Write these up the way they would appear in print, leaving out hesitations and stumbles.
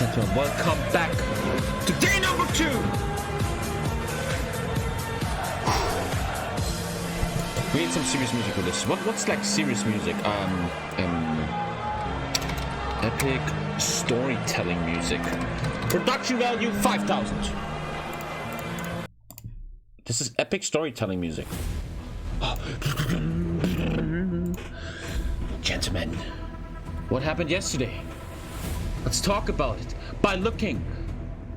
Gentlemen, welcome back to day number 2. We need some serious music for this. What's like serious music? Epic storytelling music. Production value 5,000. This is epic storytelling music. Gentlemen, what happened yesterday? Let's talk about it by looking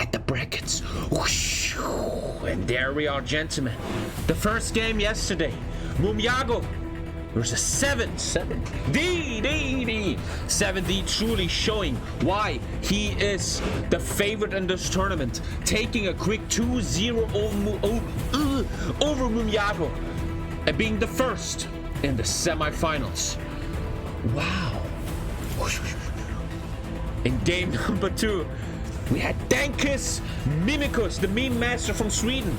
at the brackets. Whoosh. And there we are, gentlemen. The first game yesterday. Mumyago versus 7D. 7D truly showing why he is the favorite in this tournament. Taking a quick 2-0 over Mumyago and being the first in the semifinals. Wow. In game number 2, we had Dankus, Mimikus, the meme master from Sweden,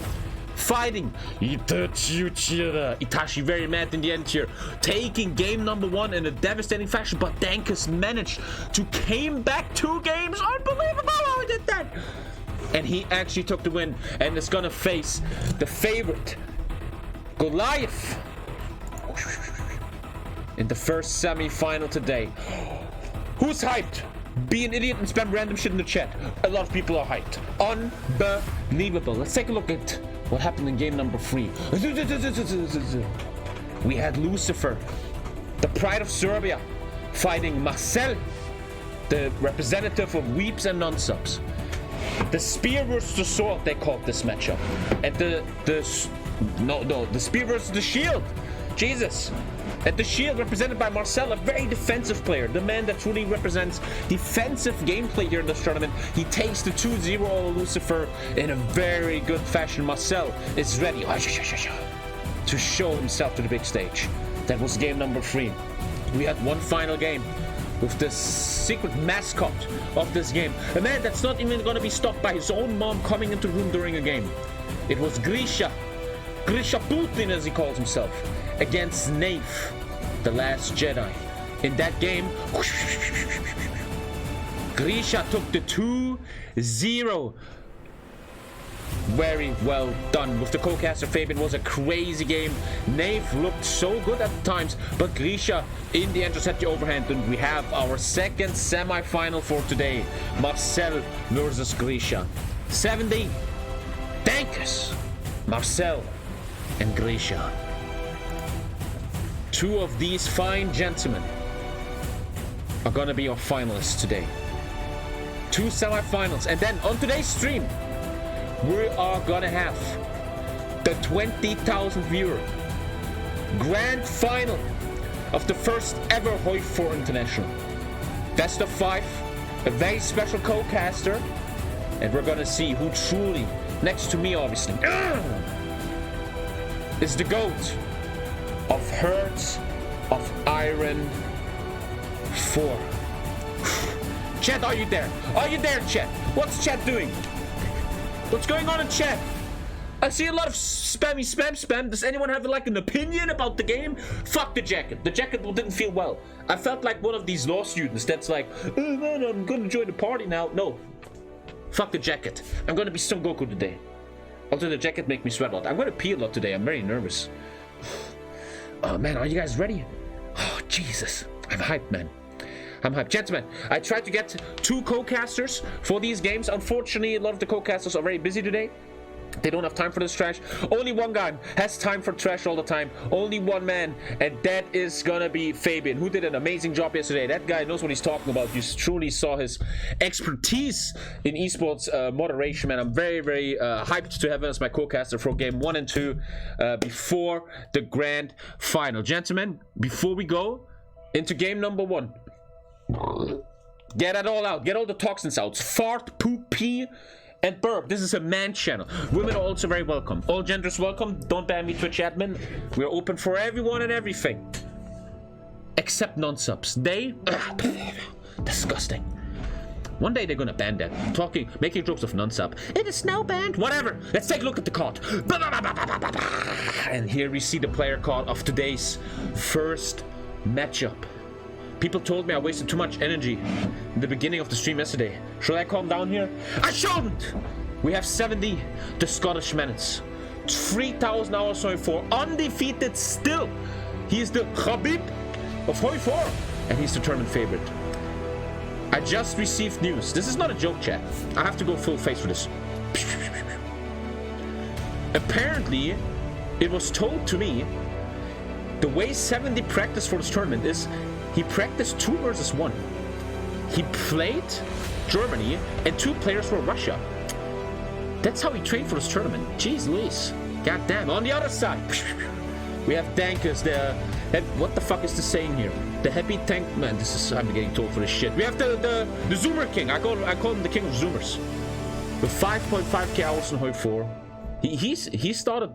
fighting Itachi, very mad in the end here, taking game number 1 in a devastating fashion, but Dankus managed to came back 2 games. Unbelievable how he did that. And he actually took the win and is gonna face the favorite, Goliath, in the first semi-final today. Who's hyped? Be an idiot and spam random shit in the chat. A lot of people are hyped. Unbelievable. Let's take a look at what happened in game number 3. We had Lucifer, the pride of Serbia, fighting Marcel, the representative of weeps and non-subs. The spear versus the sword, they called this matchup. And the spear versus the shield. Jesus. And the shield represented by Marcel, a very defensive player, the man that truly represents defensive gameplay here in this tournament. He takes the 2-0 over Lucifer in a very good fashion. Marcel is ready to show himself to the big stage. That was game number 3. We had one final game with the secret mascot of this game, a man that's not even going to be stopped by his own mom coming into the room during a game. It was Grisha Putin, as he calls himself, against Naif, the last Jedi. In that game, Grisha took the 2-0. Very well done. With the co-caster Fabian, was a crazy game. Naif looked so good at times, but Grisha in the end just had the overhand, and we have our second semi-final for today. Marcel versus Grisha. 7D, Dankus, Marcel, and Grisha. 2 of these fine gentlemen are gonna be our finalists today. 2 semi-finals, and then on today's stream, we are gonna have the 20,000 viewer grand final of the first ever HOI4 International. Best of 5, a very special co-caster, and we're gonna see who truly, next to me obviously, is the GOAT of Hearts of Iron 4. Chat, are you there? Are you there, chat? What's chat doing? What's going on in chat? I see a lot of spam. Does anyone have like an opinion about the game? Fuck the jacket. The jacket didn't feel well. I felt like one of these law students that's like, oh man, I'm gonna join the party now. No. Fuck the jacket. I'm gonna be Son Goku today. Although the jacket makes me sweat a lot. I'm gonna pee a lot today. I'm very nervous. Oh man, are you guys ready? Oh Jesus. I'm hyped, man. I'm hyped. Gentlemen, I tried to get 2 co-casters for these games. Unfortunately, a lot of the co-casters are very busy today. They don't have time for this trash. Only one guy has time for trash all the time. Only one man, and that is gonna be Fabian, who did an amazing job yesterday. That guy knows what he's talking about. You truly saw his expertise in esports moderation, man. I'm very, very hyped to have him as my co-caster for game 1 and 2 before the grand final. Gentlemen, before we go into game number 1, get it all out. Get all the toxins out. Fart, poop, pee, and burp. This is a man channel. Women are also very welcome. All genders welcome. Don't ban me, Twitch admin. We're open for everyone and everything. Except non-subs. They... disgusting. One day they're gonna ban that. Making jokes of non-sub. It is now banned. Whatever. Let's take a look at the card. And here we see the player card of today's first matchup. People told me I wasted too much energy in the beginning of the stream yesterday. Should I calm down here? I shouldn't! We have 70, the Scottish minutes. 3,000 hours HOI4, undefeated still. He is the Khabib of HOI4, and he's the tournament favorite. I just received news. This is not a joke, chat. I have to go full face for this. Apparently, it was told to me the way 70 practiced for this tournament is he practiced 2 versus 1. He played Germany and 2 players for Russia. That's how he trained for this tournament. Jeez Louise. God damn. On the other side, we have Dankus, what the fuck is the saying here? The happy tank man. I'm getting told for this shit. We have the Zoomer King. I call him the king of Zoomers. With 5.5k hours in HOI4. He started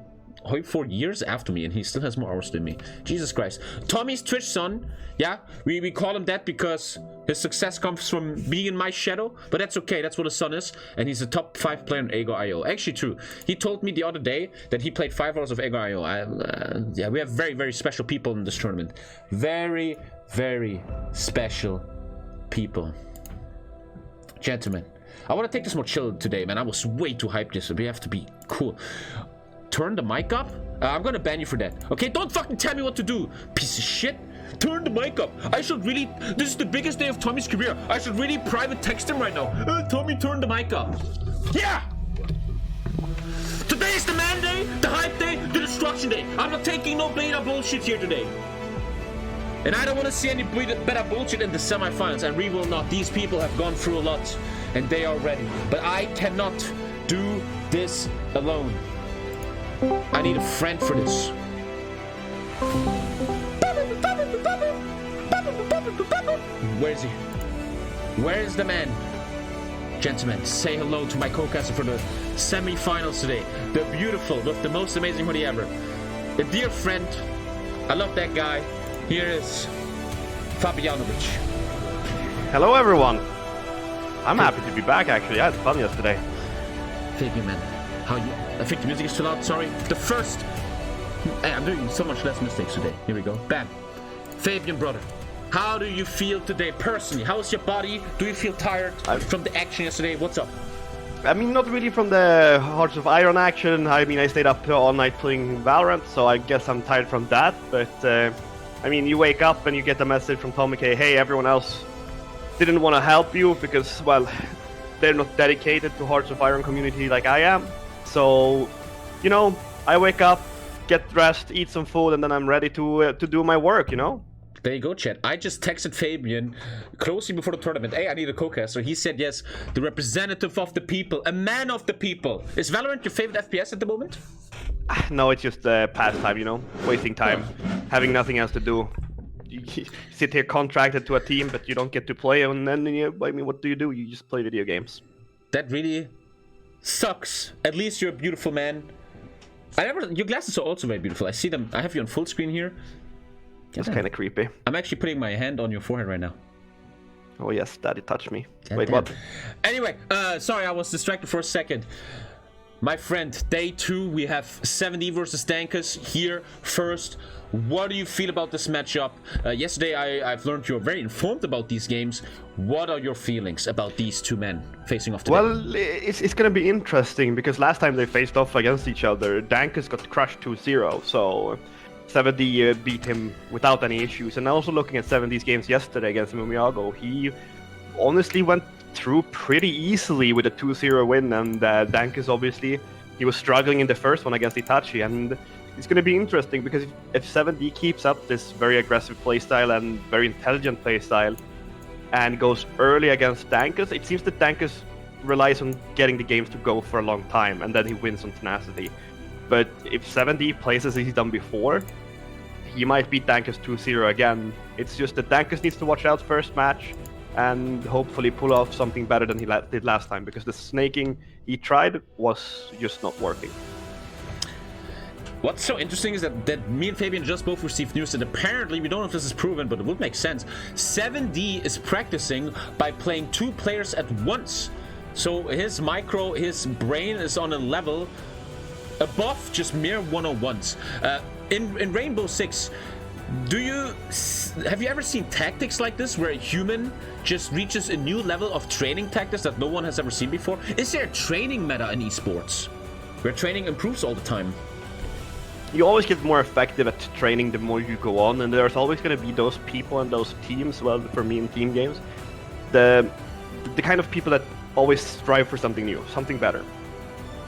HOI4 years after me, and he still has more hours than me. Jesus Christ. Tommy's Twitch son. Yeah, we call him that because his success comes from being in my shadow, but that's okay. That's what his son is, and he's a top 5 player in Ego.io. Actually, true. He told me the other day that he played 5 hours of Ego.io. Yeah, we have very, very special people in this tournament. Very, very special people. Gentlemen, I want to take this more chill today, man. I was way too hyped this, so we have to be cool. Turn the mic up? I'm gonna ban you for that. Okay, don't fucking tell me what to do, piece of shit. Turn the mic up. I should really... This is the biggest day of Tommy's career. I should really private text him right now. Tommy, turn the mic up. Yeah! Today is the man day, the hype day, the destruction day. I'm not taking no beta bullshit here today. And I don't want to see any better bullshit in the semifinals, and we will not. These people have gone through a lot, and they are ready. But I cannot do this alone. I need a friend for this. Where is he? Where is the man? Gentlemen, say hello to my co-caster for the semi-finals today. The beautiful, with the most amazing hoodie ever. A dear friend. I love that guy. Here is Fabianovic. Hello everyone. I'm happy to be back actually. I had fun yesterday. Fabian, man. How you? I think the music is too loud, sorry. The first... Hey, I'm doing so much less mistakes today. Here we go. Bam. Fabian, brother. How do you feel today personally? How's your body? Do you feel tired from the action yesterday? What's up? I mean, not really from the Hearts of Iron action. I mean, I stayed up all night playing Valorant, so I guess I'm tired from that. But, I mean, you wake up and you get a message from TommyKay, hey, everyone else didn't want to help you because, well, they're not dedicated to Hearts of Iron community like I am. So, you know, I wake up, get dressed, eat some food, and then I'm ready to do my work, you know? There you go, chat. I just texted Fabian closely before the tournament. Hey, I need a co-caster. He said yes, the representative of the people, a man of the people. Is Valorant your favorite FPS at the moment? No, it's just pastime, you know? Wasting time, having nothing else to do. You sit here contracted to a team, but you don't get to play, and then, I mean, what do? You just play video games. That really sucks. At least you're a beautiful man. Your glasses are also very beautiful. I see them. I have you on full screen here. That's kind of creepy. I'm actually putting my hand on your forehead right now. Oh yes, Daddy touched me. God Wait, damn. what? Anyway, sorry, I was distracted for a second. My friend, day 2, we have 70 versus Dankus here first. What do you feel about this matchup? Yesterday, I've learned you're very informed about these games. What are your feelings about these two men facing off today? Well, it's going to be interesting because last time they faced off against each other, Dankus got crushed 2-0, so 70 beat him without any issues. And also looking at 70's games yesterday against Mumiago, he honestly went through pretty easily with a 2-0 win, and Dankus obviously, he was struggling in the first one against Itachi, and it's going to be interesting because if 70 keeps up this very aggressive playstyle and very intelligent playstyle and goes early against Dankus, it seems that Dankus relies on getting the games to go for a long time and then he wins on tenacity. But if 70 plays as he's done before, he might beat Dankus 2-0 again. It's just that Dankus needs to watch out first match and hopefully pull off something better than he did last time, because the snaking he tried was just not working. What's so interesting is that me and Fabian just both received news that apparently, we don't know if this is proven, but it would make sense, 7D is practicing by playing 2 players at once. So his brain is on a level above just mere 101s. In Rainbow Six, Have you ever seen tactics like this where a human just reaches a new level of training tactics that no one has ever seen before? Is there a training meta in esports where training improves all the time? You always get more effective at training the more you go on, and there's always going to be those people and those teams, well, for me in team games, the kind of people that always strive for something new, something better.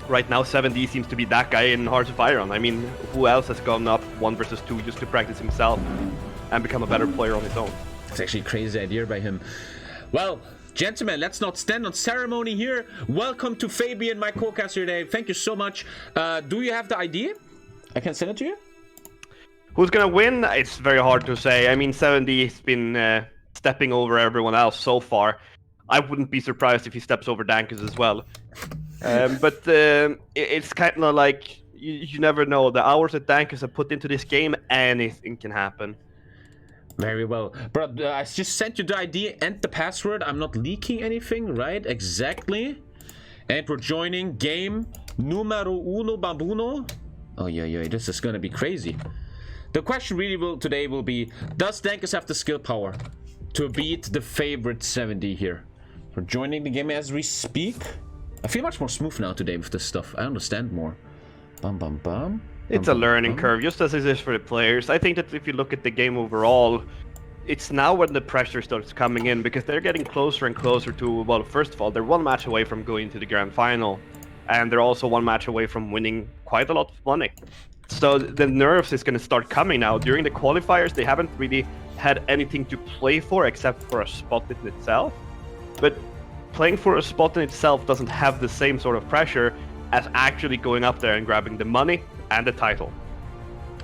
Right now, 7D seems to be that guy in Hearts of Iron. I mean, who else has gone up 1 versus 2 just to practice himself and become a better player on his own? It's actually a crazy idea by him. Well, gentlemen, let's not stand on ceremony here. Welcome to Fabian, my co-caster today. Thank you so much. Do you have the idea? I can send it to you. Who's gonna win? It's very hard to say. I mean, 7D's been stepping over everyone else so far. I wouldn't be surprised if he steps over Dankus as well. But it's kind of like you never know. The hours that Dankus have put into this game, anything can happen. Very well. But I just sent you the ID and the password. I'm not leaking anything, right? Exactly. And we're joining game numero uno bambuno. Oh, yeah, this is gonna be crazy. The question really today will be, does Dankus have the skill power to beat the favorite 7D here? We're joining the game as we speak. I feel much more smooth now today with this stuff. I understand more. Bum, bum, bum. It's a learning curve, just as it is for the players. I think that if you look at the game overall, it's now when the pressure starts coming in, because they're getting closer and closer to, well, first of all, they're 1 match away from going to the grand final. And they're also 1 match away from winning quite a lot of money. So the nerves is going to start coming now. During the qualifiers, they haven't really had anything to play for except for a spot in itself. But playing for a spot in itself doesn't have the same sort of pressure as actually going up there and grabbing the money and the title.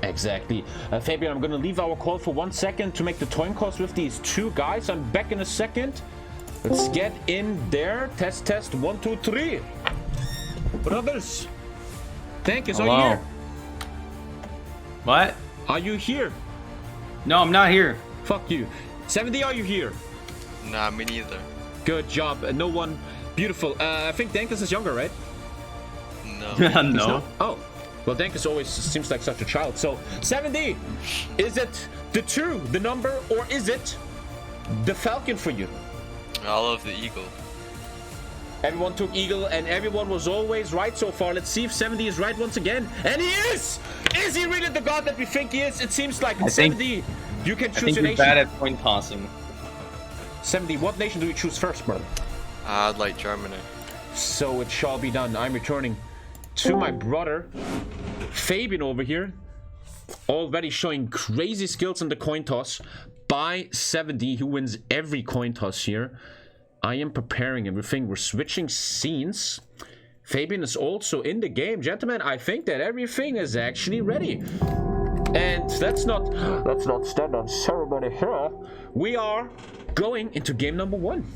Exactly. Fabian, I'm going to leave our call for 1 second to make the coin toss with these 2 guys. I'm back in a second. Let's get in there. Test. 1, 2, 3. Brothers, Dankus, are you here? What? Are you here? No, I'm not here. Fuck you. 7D, are you here? Nah, me neither. Good job. No one. Beautiful. I think Dankus is younger, right? No. No. Oh. Well, Dankus always seems like such a child. So, 7D, is it the 2, the number, or is it the Falcon for you? I love the eagle. Everyone took Eagle, and everyone was always right so far. Let's see if 7D is right once again. And he is! Is he really the god that we think he is? It seems like 7D. You can choose your nation. I think you're bad at coin tossing. 7D, what nation do you choose first, brother? I'd like Germany. So it shall be done. I'm returning to my brother, Fabian over here. Already showing crazy skills in the coin toss by 7D, who wins every coin toss here. I am preparing everything. We're switching scenes. Fabian is also in the game. Gentlemen, I think that everything is actually ready. And let's not stand on ceremony here. We are going into game number 1.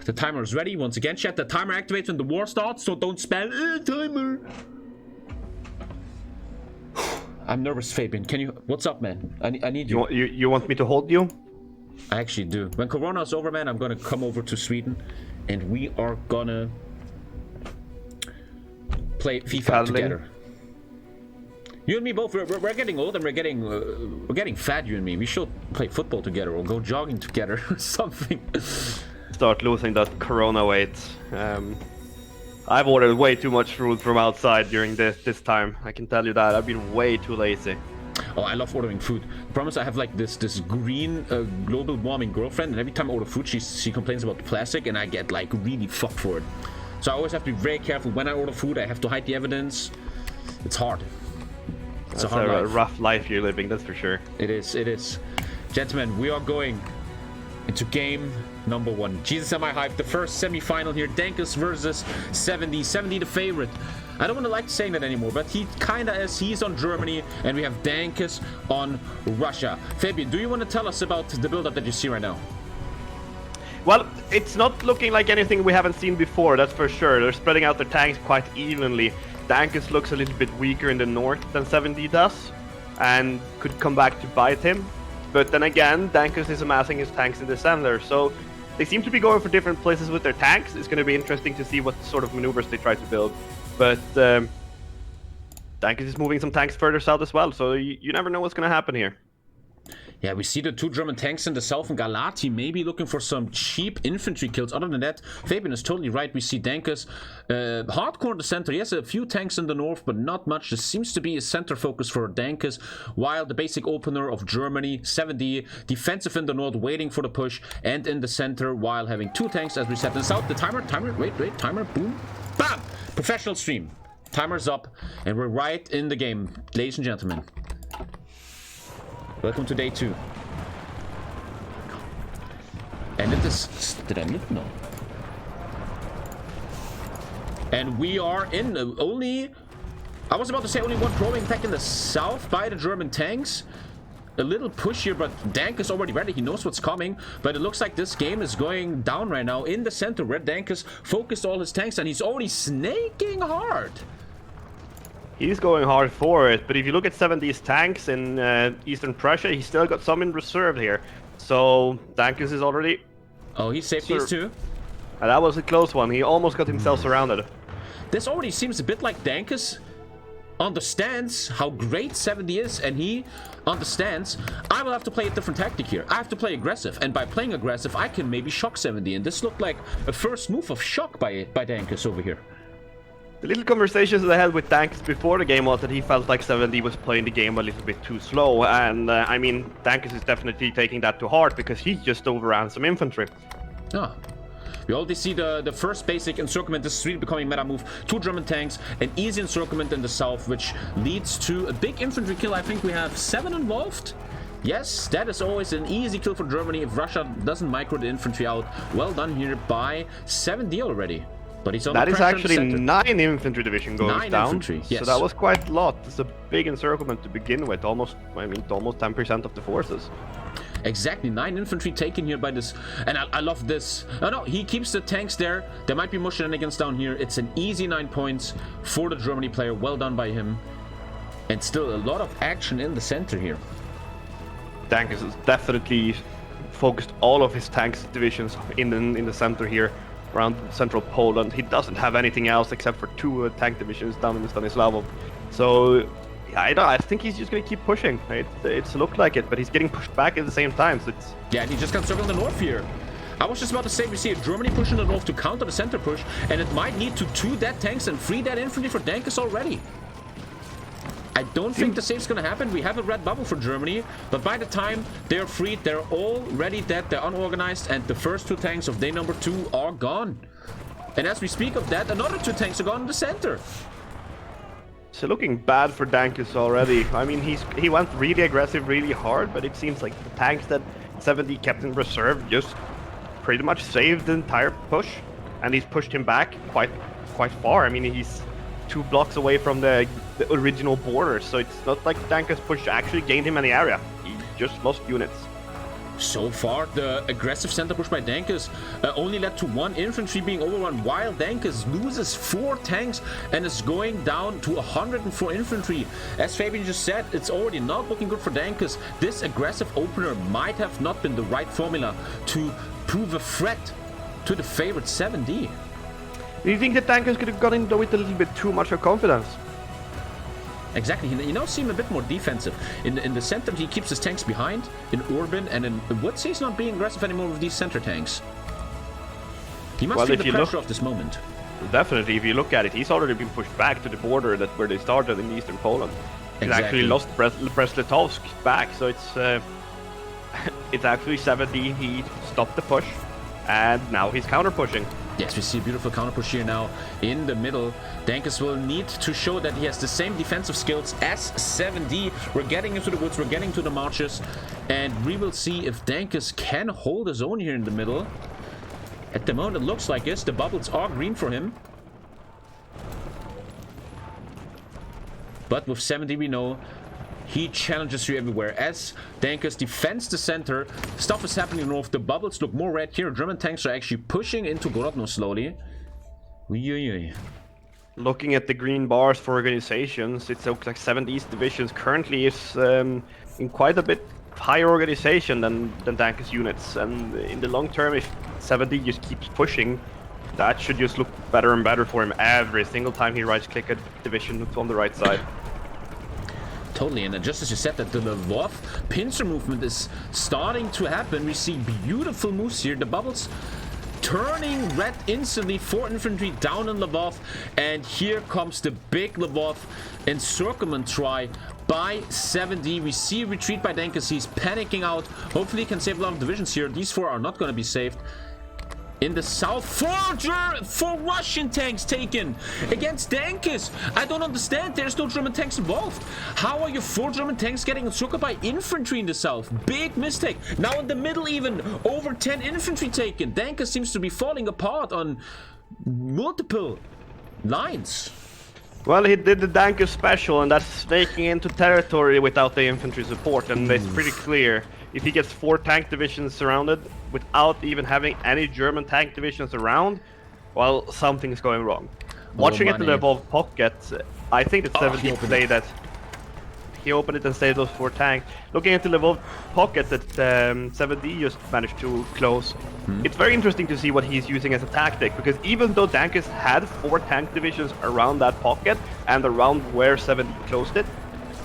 The timer is ready. Once again, chat, the timer activates when the war starts, so don't spam timer. I'm nervous, Fabian. Can you... What's up, man? I need you. You want me to hold you? I actually do. When Corona is over, man, I'm gonna come over to Sweden, and we are gonna play FIFA together. You and me both. We're getting old, and we're getting fat. You and me. We should play football together or go jogging together or something. Start losing that Corona weight. I've ordered way too much food from outside during this time. I can tell you that. I've been way too lazy. Oh, I love ordering food. I promise I have like this green global warming girlfriend, and every time I order food, she complains about the plastic, and I get like really fucked for it. So I always have to be very careful when I order food. I have to hide the evidence. It's hard. It's That's a rough life you're living, that's for sure. It is. Gentlemen, we are going into game number 1. Jesus, am I hyped? The first semi-final here. Dankus versus 7D. 7D the favorite. I don't want to like saying that anymore, but he kinda is. He's on Germany, and we have Dankus on Russia. Fabian, do you want to tell us about the build-up that you see right now? Well, it's not looking like anything we haven't seen before, that's for sure. They're spreading out their tanks quite evenly. Dankus looks a little bit weaker in the north than 7D does, and could come back to bite him. But then again, Dankus is amassing his tanks in the center, so they seem to be going for different places with their tanks. It's going to be interesting to see what sort of maneuvers they try to build. But Dankus is moving some tanks further south as well, so you never know what's going to happen here. Yeah, we see the 2 German tanks in the south and G.O.A.T maybe looking for some cheap infantry kills. Other than that, Fabian is totally right. We see Dankus hardcore in the center. He has a few tanks in the north, but not much. This seems to be a center focus for Dankus, while the basic opener of Germany, 7D, defensive in the north, waiting for the push, and in the center, while having 2 tanks, as we said in the south. The timer, wait, timer, boom, bam! Professional stream. Timer's up, and we're right in the game, ladies and gentlemen. Welcome to day 2. And it is... Did I mute? No. And we are in only... I was about to say only 1 probing attack in the south by the German tanks. A little push here, but Dankus already ready. He knows what's coming. But it looks like this game is going down right now in the center, where Dankus focused all his tanks, and he's already snaking hard. He's going hard for it, but if you look at 7D's tanks in Eastern Prussia, he's still got some in reserve here. So Dankus is already... Oh, he saved these 2. And that was a close one. He almost got himself surrounded. This already seems a bit like Dankus understands how great 7D is, and he understands I will have to play a different tactic here. I have to play aggressive, and by playing aggressive, I can maybe shock 7D. And this looked like a first move of shock by Dankus over here. The little conversations that I had with Dankus before the game was that he felt like 7D was playing the game a little bit too slow, and I mean, Dankus is definitely taking that to heart because he just overran some infantry. Ah. We already see the first basic encirclement. This is really becoming meta move. 2 German tanks, an easy encirclement in the south, which leads to a big infantry kill. I think we have 7 involved. Yes, that is always an easy kill for Germany if Russia doesn't micro the infantry out. Well done here by 7D already. But he's on that the is actually 9 infantry division goes 9 down. Infantry, yes. So that was quite a lot. It's a big encirclement to begin with. Almost 10% of the forces. Exactly, 9 infantry taken here by this, and I love this. Oh no, he keeps the tanks there. There might be more shenanigans down here. It's an easy 9 points for the Germany player. Well done by him. And still a lot of action in the center here. Dankus has definitely focused all of his tanks divisions in the center here, around central Poland. He doesn't have anything else except for 2 tank divisions down in Stanislavov. So I think he's just going to keep pushing. It's looked like it, but he's getting pushed back at the same time. So it's... Yeah, and he just got circled in the north here. I was just about to say, we see Germany pushing the north to counter the center push, and it might lead to 2 dead tanks and 3 dead infantry for Dankus already. I don't think the save's going to happen. We have a red bubble for Germany, but by the time they're freed, they're already dead, they're unorganized, and the first 2 tanks of day number 2 are gone. And as we speak of that, another 2 tanks are gone in the center. It's looking bad for Dankus already. I mean, he went really aggressive, really hard, but it seems like the tanks that 7D kept in reserve just pretty much saved the entire push, and he's pushed him back quite far. I mean, he's 2 blocks away from the original border, so it's not like Dankus' push actually gained him any area. He just lost units. So far, the aggressive center push by Dankus only led to 1 infantry being overrun, while Dankus loses 4 tanks and is going down to 104 infantry. As Fabian just said, it's already not looking good for Dankus. This aggressive opener might have not been the right formula to prove a threat to the favorite 7D. Do you think that Dankus could have got into it a little bit too much of confidence? Exactly, he now seems a bit more defensive. In the center, he keeps his tanks behind, in Urban, and in Woods, he's not being aggressive anymore with these center tanks. He must feel the pressure of this moment. Definitely, if you look at it, he's already been pushed back to the border where they started in eastern Poland. He's actually lost Brest-Litovsk back, so it's actually 7D. He stopped the push, and now he's counter-pushing. Yes, we see a beautiful counter push here now in the middle. Dankus will need to show that he has the same defensive skills as 7D. We're getting into the woods, we're getting to the marshes, and we will see if Dankus can hold his own here in the middle. At the moment, it looks like this. The bubbles are green for him. But with 7D, we know he challenges you everywhere. As Dankus defends the center, stuff is happening north. The bubbles look more red here. German tanks are actually pushing into Grodno slowly. Looking at the green bars for organizations, it looks like 7D's divisions currently is in quite a bit higher organization than Dankus units. And in the long term, if 7D just keeps pushing, that should just look better and better for him every single time he right-click a division on the right side. Totally, and just as you said that the Lvov pincer movement is starting to happen. We see beautiful moves here. The bubbles turning red instantly. 4 infantry down on Lvov, and here comes the big Lvov encirclement try by 7D. We see a retreat by Dankus. He's panicking out. Hopefully he can save a lot of divisions here. These 4 are not going to be saved. In the south, 4 Russian tanks taken against Dankus. I don't understand. There's no German tanks involved. How are your 4 German tanks getting encircled by infantry in the south? Big mistake. Now in the middle even, over 10 infantry taken. Dankus seems to be falling apart on multiple lines. Well, he did the Dankus special, and that's snaking into territory without the infantry support, and it's pretty clear. If he gets 4 tank divisions surrounded without even having any German tank divisions around, well, something is going wrong. Watching at the level of pocket, I think that 70 played that. He opened it and saved those 4 tanks. Looking at the level of pocket that 7D just managed to close, it's very interesting to see what he's using as a tactic, because even though Dankus had 4 tank divisions around that pocket and around where 7D closed it,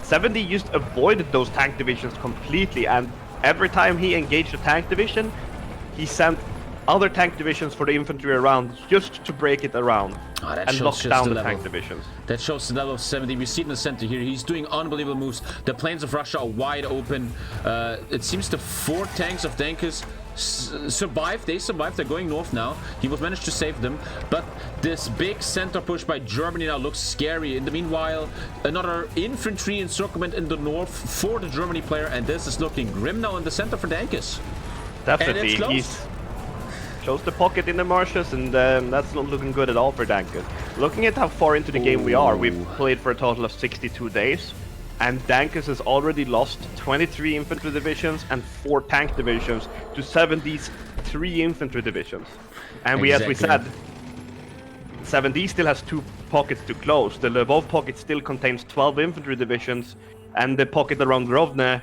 7D just avoided those tank divisions completely, and every time he engaged a tank division, he sent other tank divisions for the infantry around just to break it around and lock down the tank divisions. That shows the level of 70. We see it in the center here. He's doing unbelievable moves. The plains of Russia are wide open. It seems the 4 tanks of Dankus survived. They survived. They're going north now. He was managed to save them, but this big center push by Germany now looks scary. In the meanwhile, another infantry encirclement in the north for the Germany player, and this is looking grim now in the center for Dankus. Definitely, he's closed the pocket in the marshes, and that's not looking good at all for Dankus. Looking at how far into the game we are, we've played for a total of 62 days, and Dankus has already lost 23 infantry divisions and 4 tank divisions to 7D's 3 infantry divisions. And as we said, 7D still has 2 pockets to close. The Lvov pocket still contains 12 infantry divisions, and the pocket around Rovne,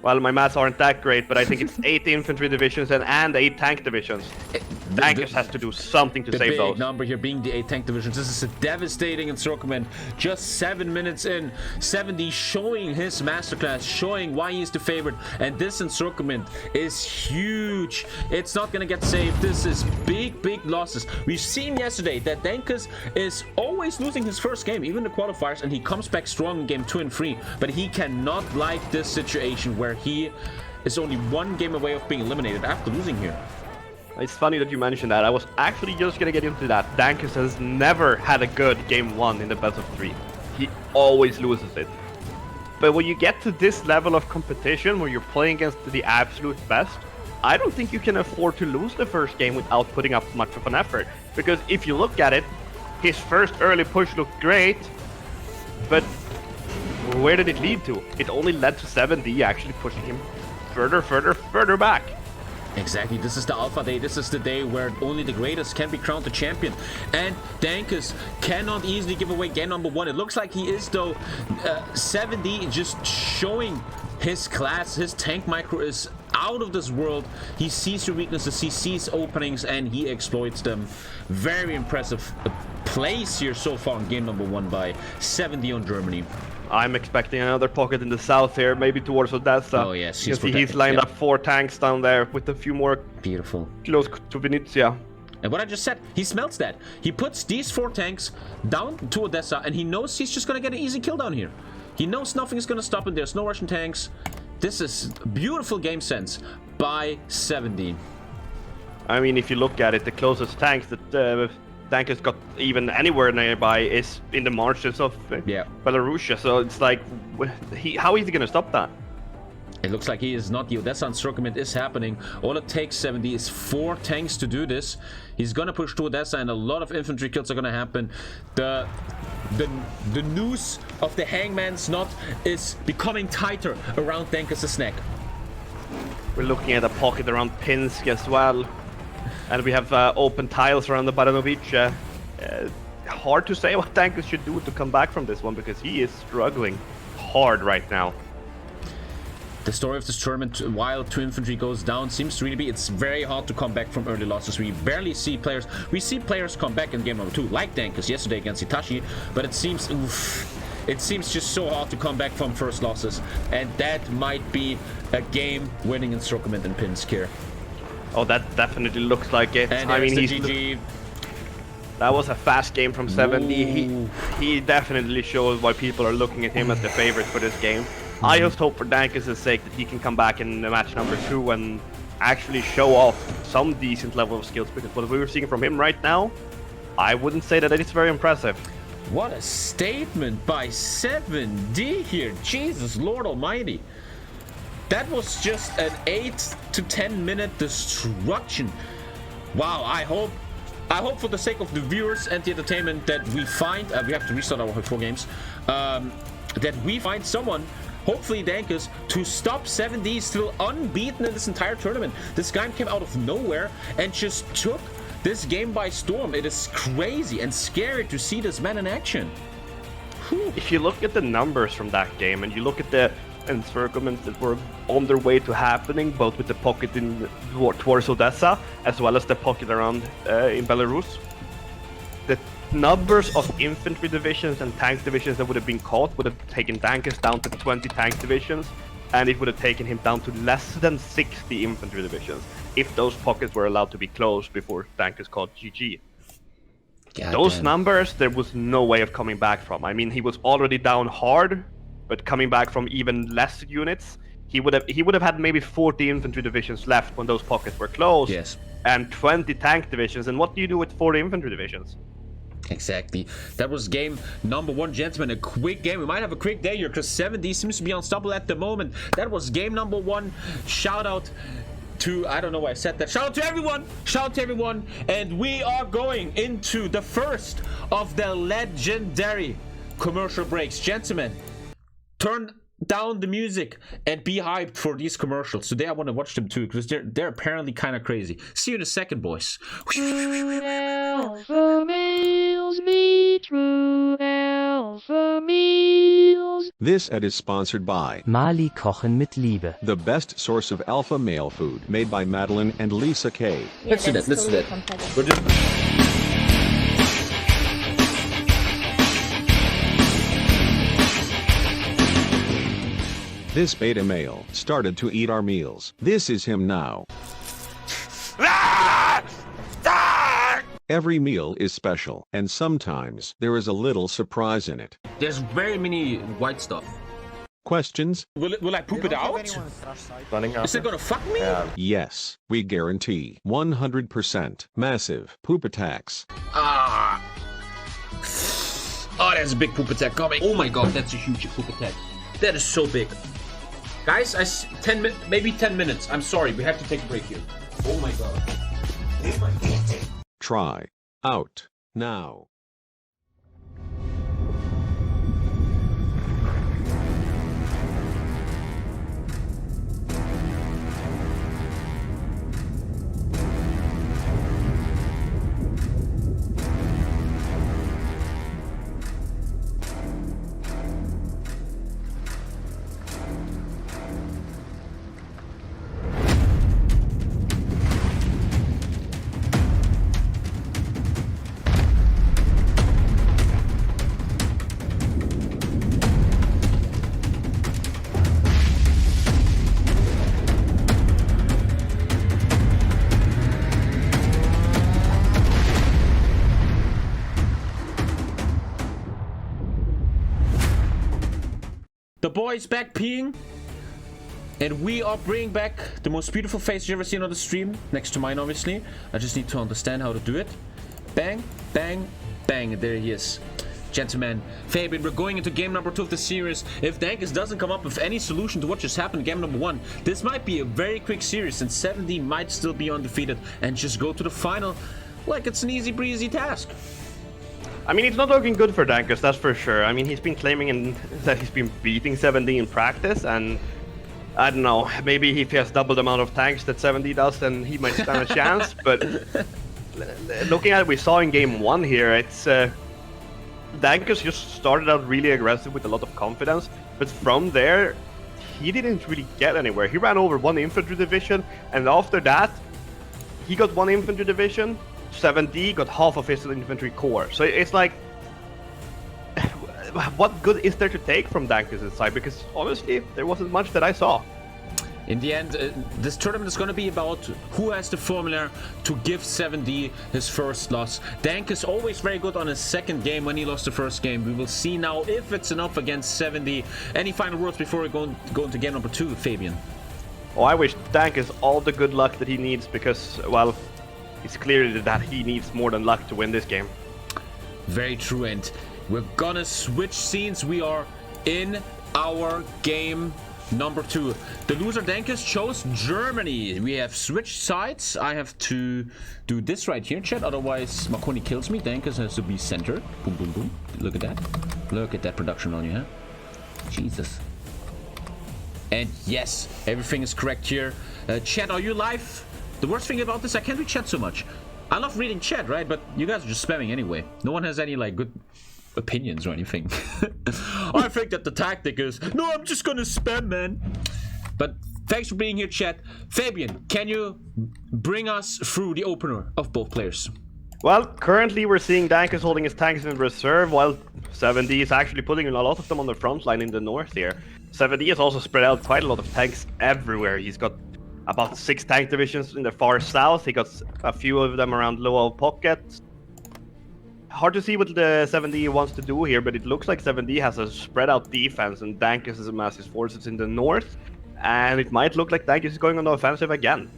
well, my maths aren't that great, but I think it's 8 infantry divisions and 8 tank divisions. Dankus has to do something to save those. The big number here being the 8 tank divisions. This is a devastating encirclement. Just 7 minutes in, 7D showing his masterclass, showing why he's the favorite. And this encirclement is huge. It's not going to get saved. This is big, big losses. We've seen yesterday that Dankus is always losing his first game, even the qualifiers, and he comes back strong in game 2 and 3. But he cannot like this situation where he is only 1 game away of being eliminated after losing here. It's funny that you mentioned that. I was actually just gonna get into that. Dankus has never had a good game 1 in the best of 3. He always loses it. But when you get to this level of competition where you're playing against the absolute best, I don't think you can afford to lose the first game without putting up much of an effort. Because if you look at it, his first early push looked great, but where did it lead to? It only led to 7D actually pushing him further back. Exactly, this is the alpha day. This is the day where only the greatest can be crowned the champion. And Dankus cannot easily give away game number 1. It looks like he is, though. 7D just showing his class. His tank micro is out of this world. He sees your weaknesses, he sees openings, and he exploits them. Very impressive plays here so far in game number 1 by 7D on Germany. I'm expecting another pocket in the south here, maybe towards Odessa. Oh yes, he's lined up 4 tanks down there with a few more beautiful close to Vinnytsia. And what I just said, he smells that. He puts these 4 tanks down to Odessa, and he knows he's just gonna get an easy kill down here. He knows nothing is gonna stop him. There's no Russian tanks. This is beautiful game sense by 7D. I mean, if you look at it, the closest tanks that Dankus got even anywhere nearby is in the marshes of Belarusia, so it's like, how is he gonna stop that? It looks like he is not. The Odessa encirclement is happening. All it takes 70 is 4 tanks to do this. He's gonna push to Odessa, and a lot of infantry kills are gonna happen. The noose of the hangman's knot is becoming tighter around Dankus' neck. We're looking at a pocket around Pinsk as well. And we have open tiles around the Baranovich. Hard to say what Dankus should do to come back from this one, because he is struggling hard right now. The story of this tournament, while 2 infantry goes down, seems to really be it's very hard to come back from early losses. We barely see players. We see players come back in game number 2, like Dankus yesterday against Itachi, but it seems it seems just so hard to come back from first losses. And that might be a game-winning encirclement and pin scare. Oh, that definitely looks like it. And I mean, the he's GG. That was a fast game from 70. He definitely shows why people are looking at him as the favorite for this game. I just hope for Dankus' sake that he can come back in match number 2 and actually show off some decent level of skills, because what we were seeing from him right now, I wouldn't say that it's very impressive. What a statement by 7D here. Jesus Lord Almighty. That was just an 8 to 10 minute destruction. Wow, I hope for the sake of the viewers and the entertainment that we find, we have to restart our HOI4 games, that we find someone, hopefully Dankus, to stop 7D still unbeaten in this entire tournament. This guy came out of nowhere and just took this game by storm. It is crazy and scary to see this man in action. Whew. If you look at the numbers from that game and you look at the encirclements that were on their way to happening, both with the pocket in towards Odessa as well as the pocket around in Belarus, the numbers of infantry divisions and tank divisions that would have been caught would have taken Dankus down to 20 tank divisions, and it would have taken him down to less than 60 infantry divisions if those pockets were allowed to be closed before Dankus caught GG. Those numbers, there was no way of coming back from. I mean, he was already down hard, but coming back from even less units, he would have had maybe 40 infantry divisions left when those pockets were closed. Yes. And 20 tank divisions. And what do you do with 40 infantry divisions? Exactly. That was game number 1, gentlemen. A quick game. We might have a quick day here because 7D seems to be unstoppable at the moment. That was game number 1. Shout out to, I don't know why I said that. Shout out to everyone. Shout out to everyone. And we are going into the first of the legendary commercial breaks. Gentlemen, turn down the music and be hyped for these commercials. Today I want to watch them too, because they're apparently kind of crazy. See you in a second, boys. Alpha males meet true alpha meals. This ad is sponsored by Mali Kochen mit Liebe. the best source of alpha male food, made by Madeline and Lisa K. Let's do that. Let's do that. We're just... This beta male started to eat our meals. This is him now. Every meal is special, and sometimes there is a little surprise in it. There's very many white stuff. Questions? Will I poop it out? Is it gonna fuck me? Yes, we guarantee 100% massive poop attacks. Ah. Oh, there's a big poop attack coming. Oh my god, that's a huge poop attack. That is so big. Guys, 10 maybe 10 minutes. I'm sorry, we have to take a break here. Oh my god. Oh my god. Try out now. The boy's back peeing, and we are bringing back the most beautiful face you've ever seen on the stream, next to mine obviously. I just need to understand how to do it. Bang, bang, bang, there he is. Gentlemen, Fabian, we're going into game number 2 of the series. If Dankus doesn't come up with any solution to what just happened in game number 1, this might be a very quick series, and 7D might still be undefeated and just go to the final like it's an easy breezy task. I mean, it's not looking good for Dankus, that's for sure. I mean, he's been claiming that he's been beating 7D in practice, and I don't know, maybe if he has double the amount of tanks that 7D does, then he might stand a chance. But looking at what we saw in game 1 here, it's Dankus just started out really aggressive with a lot of confidence, but from there, he didn't really get anywhere. He ran over 1 infantry division, and after that, he got 1 infantry division. 7D got half of his infantry corps. So it's like what good is there to take from Dankus' side? Because honestly, there wasn't much that I saw. In the end, this tournament is going to be about who has the formula to give 7D his first loss. Dankus always very good on his second game when he lost the first game. We will see now if it's enough against 7D. Any final words before we go into game number 2, Fabian? Oh, I wish Dankus all the good luck that he needs because, well, it's clear that he needs more than luck to win this game. Very true, and we're gonna switch scenes. We are in our game number 2. The loser Dankus chose Germany. We have switched sides. I have to do this right here, chat. Otherwise, Marconi kills me. Dankus has to be centered. Boom, boom, boom. Look at that. Look at that production on you, huh? Jesus. And yes, everything is correct here. Chat, are you live? The worst thing about this, I can't read chat so much. I love reading chat, right? But you guys are just spamming anyway. No one has any, like, good opinions or anything. I think that the tactic is, no, I'm just gonna spam, man. But thanks for being here, chat. Fabian, can you bring us through the opener of both players? Well, currently we're seeing Dankus holding his tanks in reserve, while 7D is actually putting a lot of them on the front line in the north here. 7D has also spread out quite a lot of tanks everywhere. He's got about 6 tank divisions in the far south. He got a few of them around Lwów pockets. Hard to see what the 7D wants to do here, but it looks like 7D has a spread out defense and Dankus has amassed his forces in the north. And it might look like Dankus is going on the offensive again.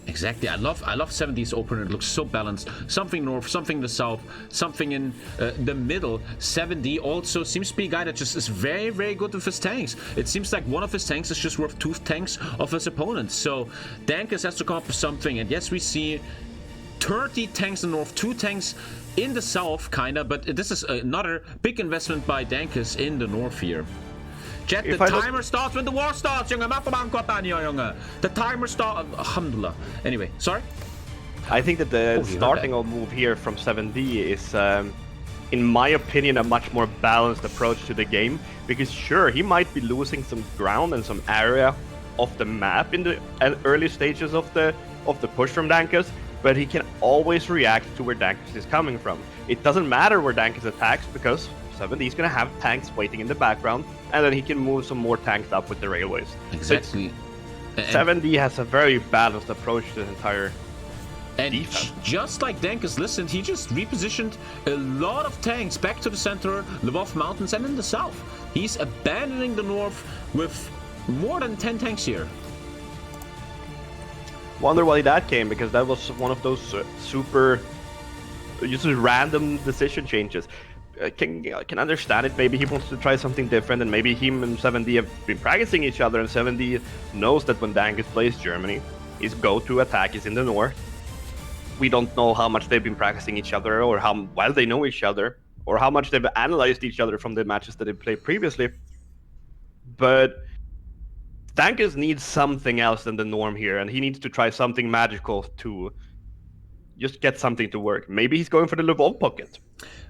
Exactly. I love 7D's opener. It looks so balanced. Something north, something the south, something in the middle. 7D also seems to be a guy that just is very, very good with his tanks. It seems like one of his tanks is just worth 2 tanks of his opponents. So Dankus has to come up with something. And yes, we see 30 tanks in the north, 2 tanks in the south, kinda. But this is another big investment by Dankus in the north here. Chat, the timer starts when the war starts, Junge. The timer starts. Alhamdulillah. Anyway, sorry? I think that the starting move here from 7D is, in my opinion, a much more balanced approach to the game. Because sure, he might be losing some ground and some area of the map in the early stages of the push from Dankus, but he can always react to where Dankus is coming from. It doesn't matter where Dankus attacks because 7D is going to have tanks waiting in the background, and then he can move some more tanks up with the railways. Exactly. 7D has a very balanced approach to the entire defense. Just like Dankus listened, he just repositioned a lot of tanks back to the center, Lwów Mountains, and in the south. He's abandoning the north with more than 10 tanks here. Wonder why that came, because that was one of those super, just random decision changes. Can understand it. Maybe he wants to try something different, and maybe him and 7D have been practicing each other, and 7D knows that when Dankus plays Germany, his go-to attack is in the north. We don't know how much they've been practicing each other, or how well they know each other, or how much they've analyzed each other from the matches that they played previously. But Dankus needs something else than the norm here, and he needs to try something magical to just get something to work. Maybe he's going for the Lwów pocket.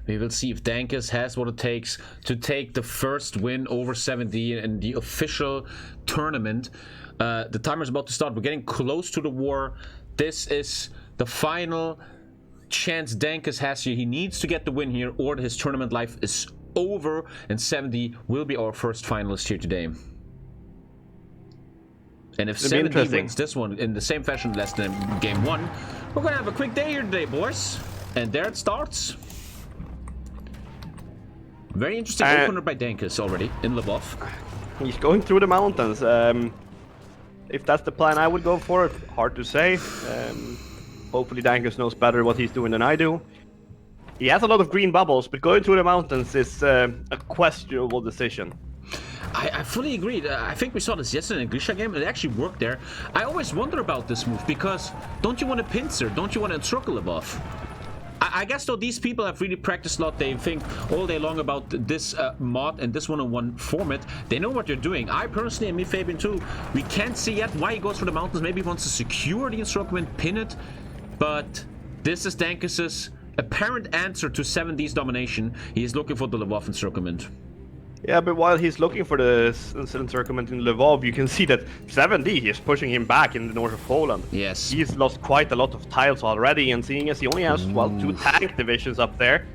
We will see if Dankus has what it takes to take the first win over 7D in the official tournament. The timer is about to start. We're getting close to the war. This is the final chance Dankus has here. He needs to get the win here, or his tournament life is over, and 7D will be our first finalist here today. And if 7D wins this one in the same fashion as the game 1, we're gonna have a quick day here today, boys. And there it starts. Very interesting opener by Dankus already in Lwów. He's going through the mountains. If that's the plan I would go for, hard to say. Hopefully Dankus knows better what he's doing than I do. He has a lot of green bubbles, but going through the mountains is a questionable decision. I fully agree. I think we saw this yesterday in the Grisha game. It actually worked there. I always wonder about this move, because don't you want to pincer? Don't you want to encircle Lwów? I guess though these people have really practiced a lot. They think all day long about this mod and this one-on-one format. They know what they're doing. I personally, and me Fabian too, we can't see yet why he goes for the mountains. Maybe he wants to secure the encirclement, pin it. But this is Dankus's apparent answer to 7D's domination. He is looking for the Lwów encirclement. Yeah, but while he's looking for the encirclement in Lwów, you can see that 7D is pushing him back in the north of Poland. Yes. He's lost quite a lot of tiles already, and seeing as he only has, well, 2 tank divisions up there,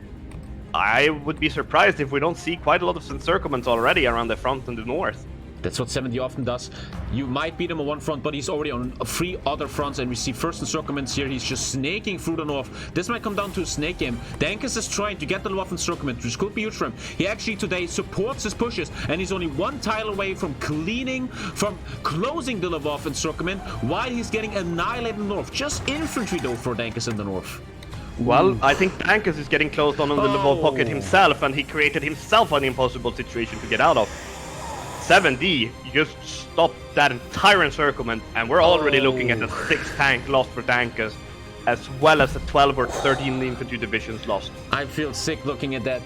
I would be surprised if we don't see quite a lot of encirclements already around the front and the north. That's what 70 often does. You might beat him on one front, but he's already on 3 other fronts, and we see first encirclements here. He's just snaking through the north. This might come down to a snake game. Dankus is trying to get the love encirclement, which could be huge for him. He actually today supports his pushes, and he's only 1 tile away from closing the Lvov encirclement while he's getting annihilated in the north. Just infantry though for Dankus in the north. Well, I think Dankus is getting close on the Lvov pocket himself, and he created himself an impossible situation to get out of. 7D, you just stopped that entire encirclement, and we're already looking at a 6 tank loss for Dankus, as well as a 12 or 13 infantry divisions lost. I feel sick looking at that.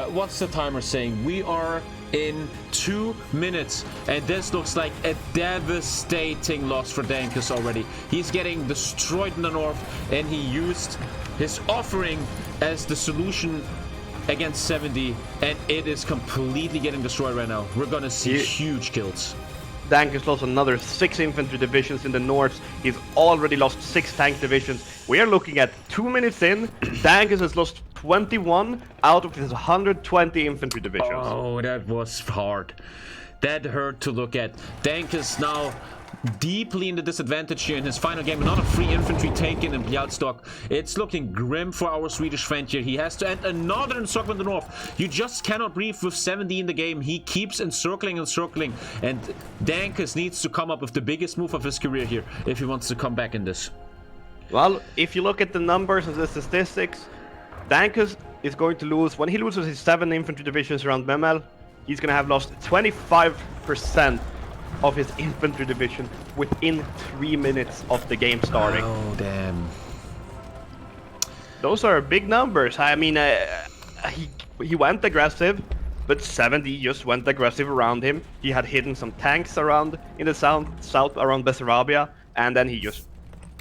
What's the timer saying? We are in 2 minutes, and this looks like a devastating loss for Dankus already. He's getting destroyed in the north, and he used his offering as the solution against 70, and it is completely getting destroyed right now. We're gonna see huge kills. Dankus lost another 6 infantry divisions in the north. He's already lost 6 tank divisions. We are looking at 2 minutes in. Dankus has lost 21 out of his 120 infantry divisions. Oh, that was hard. That hurt to look at. Dankus now deeply in the disadvantage here in his final game. Another 3 infantry taken in Bialystok. It's looking grim for our Swedish friend here. He has to end another encirclement in the north. You just cannot breathe with 70 in the game. He keeps encircling, and Dankus needs to come up with the biggest move of his career here if he wants to come back in this. Well, if you look at the numbers and the statistics, Dankus is going to lose, when he loses his 7 infantry divisions around Memel, he's going to have lost 25% of his infantry division within 3 minutes of the game starting. Oh, damn. Those are big numbers. I mean, he went aggressive, but 70 just went aggressive around him. He had hidden some tanks around in the south around Bessarabia, and then he just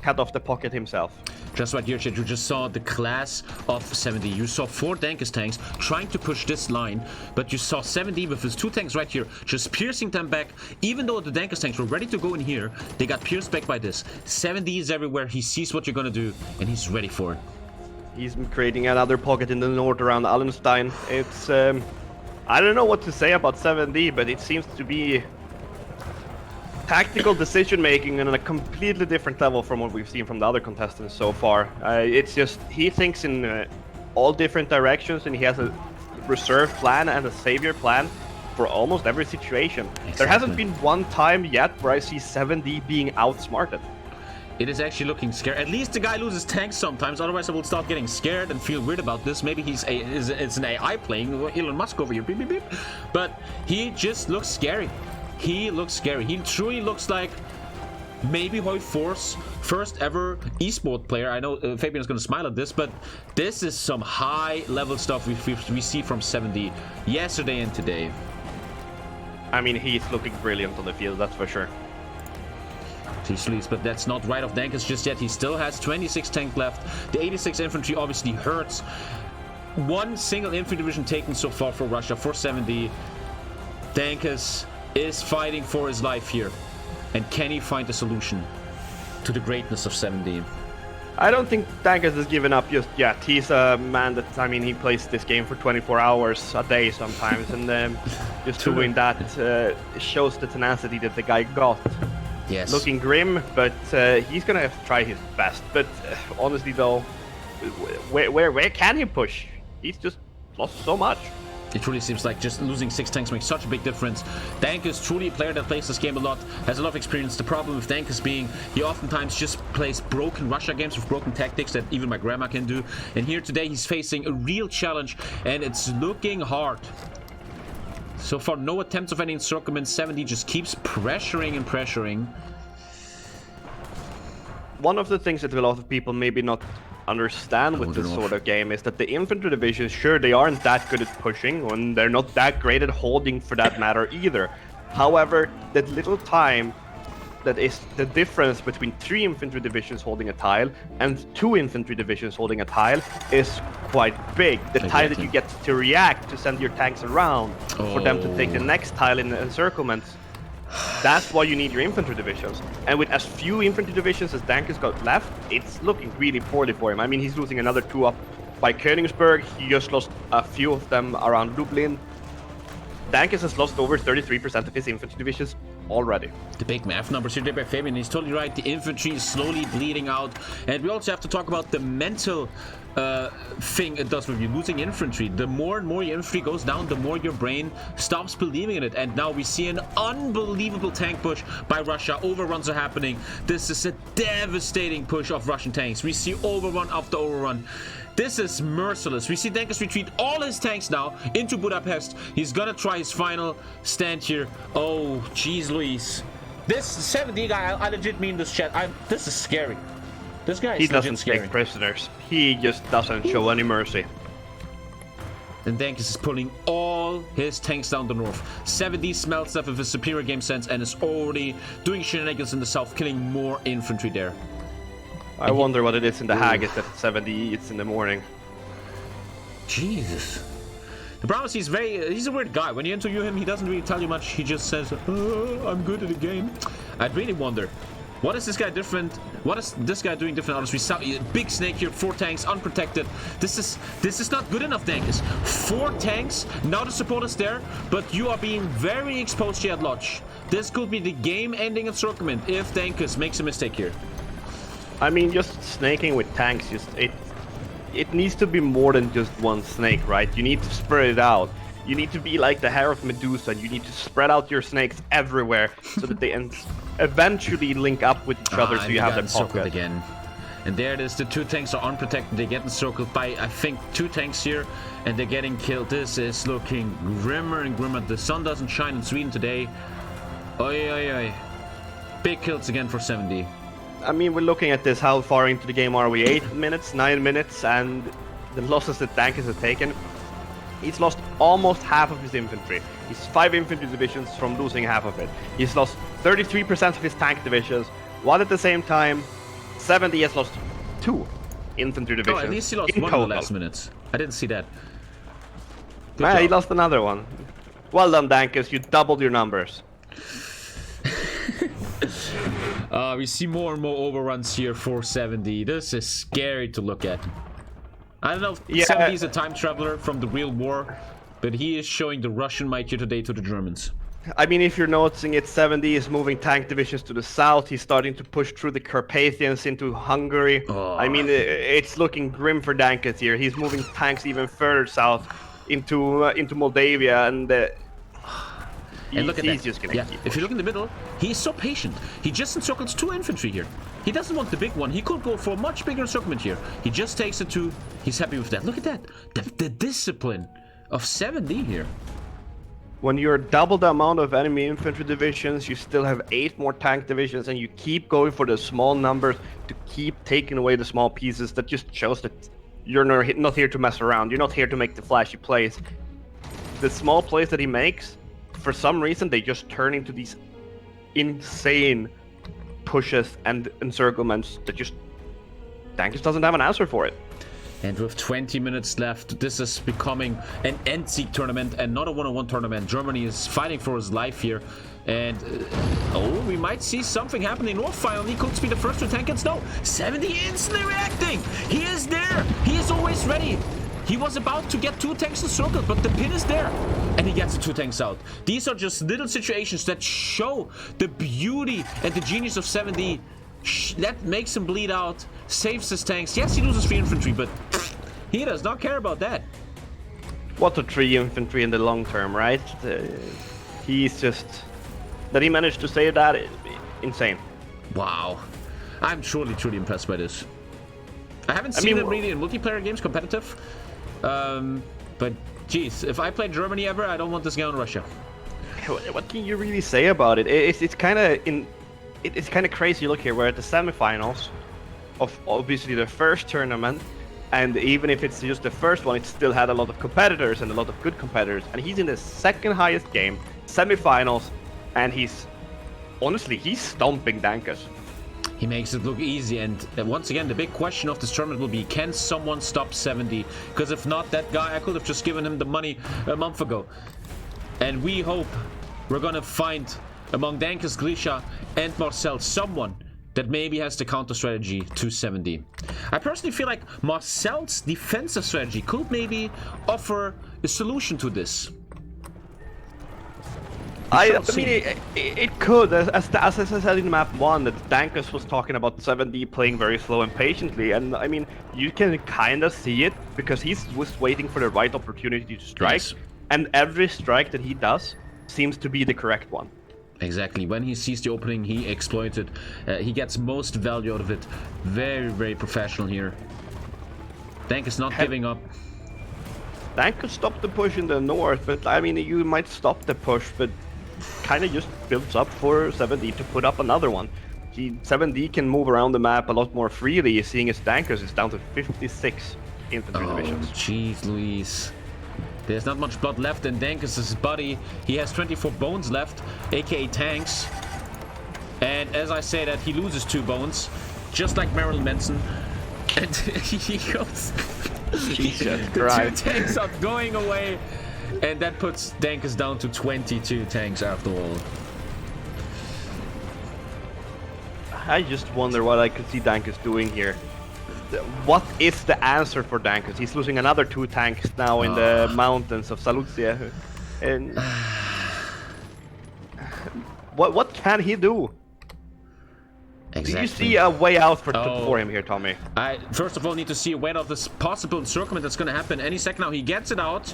cut off the pocket himself. Just right here, chat, you just saw the class of 70. You saw 4 Dankus tanks trying to push this line, but you saw 70 with his 2 tanks right here, just piercing them back. Even though the Dankus tanks were ready to go in here, they got pierced back by this. 70 is everywhere. He sees what you're gonna do, and he's ready for it. He's creating another pocket in the north around Allenstein. It's, I don't know what to say about 7D, but it seems to be tactical decision making on a completely different level from what we've seen from the other contestants so far. It's just he thinks in all different directions, and he has a reserve plan and a savior plan for almost every situation. Exactly. There hasn't been one time yet where I see 7D being outsmarted. It is actually looking scary. At least the guy loses tanks sometimes, otherwise I will start getting scared and feel weird about this. Maybe it's an AI playing Elon Musk over here, beep, beep, beep. But he just looks scary. He looks scary. He truly looks like maybe HOI4's first ever esport player. I know Fabian is going to smile at this, but this is some high level stuff we see from 70 yesterday and today. I mean, he's looking brilliant on the field, that's for sure. But that's not right of Dankus just yet. He still has 26 tank left. The 86 infantry obviously hurts. 1 single infantry division taken so far for Russia, for 70. Dankus is fighting for his life here. And can he find a solution to the greatness of 70? I don't think Dankus has given up just yet. He's a man that, I mean, he plays this game for 24 hours a day sometimes, and just doing that shows the tenacity that the guy got. Yes. Looking grim, but he's gonna have to try his best. But honestly though, where can he push? He's just lost so much. It truly seems like just losing 6 tanks makes such a big difference. Dankus is truly a player that plays this game a lot, has a lot of experience. The problem with Dankus being he oftentimes just plays broken Russia games with broken tactics that even my grandma can do. And here today he's facing a real challenge, and it's looking hard. So far, no attempts of any encirclement. 70 just keeps pressuring and pressuring. One of the things that a lot of people maybe not understand with this sort of game is that the infantry divisions, sure, they aren't that good at pushing, and they're not that great at holding for that matter either. However, that little time that is the difference between 3 infantry divisions holding a tile and 2 infantry divisions holding a tile is quite big. The time that you get to react to send your tanks around for them to take the next tile in the encirclements, that's why you need your infantry divisions. And with as few infantry divisions as Dankus got left, it's looking really poorly for him. I mean, he's losing another 2 up by Königsberg. He just lost a few of them around Lublin. Dankus has lost over 33% of his infantry divisions already. The big math numbers here by Fabian. He's totally right. The infantry is slowly bleeding out. And we also have to talk about the mental thing it does with you losing infantry. The more and more your infantry goes down, the more your brain stops believing in it. And now we see an unbelievable tank push by Russia. Overruns are happening. This is a devastating push of Russian tanks. We see overrun after overrun. This is merciless. We see Dankus retreat all his tanks now into Budapest. He's gonna try his final stand here. Oh, jeez Louise. This 70 guy, I legit mean this chat. This is scary. This guy is legit scary. He doesn't take prisoners. He just doesn't show any mercy. And Dankus is pulling all his tanks down the north. 70 smells up with his superior game sense and is already doing shenanigans in the south, killing more infantry there. I wonder what it is in the Haggis that 70 eats in the morning. Jesus. The problem is he's a weird guy. When you interview him, he doesn't really tell you much. He just says, I'm good at the game. I'd really wonder, what is this guy different? What is this guy doing different? Others? We saw a big snake here, 4 tanks, unprotected. This is not good enough, Dankus. 4 tanks, now the support is there, but you are being very exposed here at Lodge. This could be the game-ending encirclement if Dankus makes a mistake here. I mean, just snaking with tanks, it needs to be more than just one snake, right? You need to spread it out. You need to be like the hair of Medusa, and you need to spread out your snakes everywhere so that they eventually link up with each other so you have them pocket. Again. And there it is, the 2 tanks are unprotected. They get encircled by, I think, 2 tanks here, and they're getting killed. This is looking grimmer and grimmer. The sun doesn't shine in Sweden today. Oi, oi, oi. Big kills again for 70. I mean, we're looking at this, how far into the game are we? 8 minutes, 9 minutes, and the losses that Dankus has taken. He's lost almost half of his infantry. He's 5 infantry divisions from losing half of it. He's lost 33% of his tank divisions, while at the same time, 70 has lost 2 infantry divisions. Oh, at least he lost one in the last minutes. I didn't see that. Nah, he lost another one. Well done, Dankus, you doubled your numbers. We see more and more overruns here for 70. This is scary to look at. I don't know if 70 is a time traveler from the real war, but he is showing the Russian might here today to the Germans. I mean, if you're noticing it, 70 is moving tank divisions to the south. He's starting to push through the Carpathians into Hungary. Oh. I mean, it's looking grim for Dankus here. He's moving tanks even further south into Moldavia, and look at that. Just gonna if you look in the middle, he's so patient. He just encircles 2 infantry here. He doesn't want the big one. He could go for a much bigger encirclement here. He just takes it 2. He's happy with that. Look at that. The discipline of 70 here. When you're double the amount of enemy infantry divisions, you still have 8 more tank divisions, and you keep going for the small numbers to keep taking away the small pieces. That just shows that you're not here to mess around. You're not here to make the flashy plays. The small plays that he makes, for some reason, they just turn into these insane pushes and encirclements that just Dankus doesn't have an answer for it. And with 20 minutes left, this is becoming an Endsieg tournament and not a one-on-one tournament. Germany is fighting for his life here. And, we might see something happening north finally. Could be the first to tank it. No, 70 instantly reacting. He is there. He is always ready. He was about to get 2 tanks encircled, but the pin is there. And he gets the 2 tanks out. These are just little situations that show the beauty and the genius of 70. That makes him bleed out, saves his tanks. Yes, he loses 3 infantry, but he does not care about that. What a 3 infantry in the long term, right? He's just... That he managed to save that is insane. Wow. I'm truly impressed by this. I haven't seen him really in multiplayer games, competitive. But, geez, if I play Germany ever, I don't want this guy in Russia. What can you really say about it? It's kind of crazy. Look here, we're at the semifinals of obviously the first tournament, and even if it's just the first one, it still had a lot of competitors and a lot of good competitors. And he's in the second highest game, semifinals, and he's stomping Dankus. He makes it look easy, and once again, the big question of this tournament will be, can someone stop 70? Because if not, that guy, I could have just given him the money a month ago. And we hope we're gonna find among Dankus, Grisha, and Marcel someone that maybe has the counter strategy to 7D. I personally feel like Marcel's defensive strategy could maybe offer a solution to this. I mean, it could, as I said in map 1, that Dankus was talking about 7D playing very slow and patiently, and I mean, you can kind of see it, because he's just waiting for the right opportunity to strike, Yes. and every strike that he does seems to be the correct one. Exactly. When he sees the opening, he exploits it. He gets most value out of it. Very, very professional here. Dankus not giving up. Dankus stopped the push in the north, but I mean, you might stop the push, but kind of just builds up for 7D to put up another one. 7D can move around the map a lot more freely, seeing as Dankus is down to 56 infantry divisions. Jeez Louise. There's not much blood left in Dankus' body. He has 24 bones left, aka tanks. And as I say that, he loses 2 bones, just like Marilyn Manson. And he goes... Jesus the Christ. 2 tanks are going away. And that puts Dankus down to 22 tanks after all. I just wonder what I could see Dankus doing here. What is the answer for Dankus? He's losing another 2 tanks now in the mountains of Saluzia. And what can he do? Exactly. Do you see a way out for him here, Tommy? I first of all need to see a way out of this possible encirclement that's going to happen any second now. He gets it out.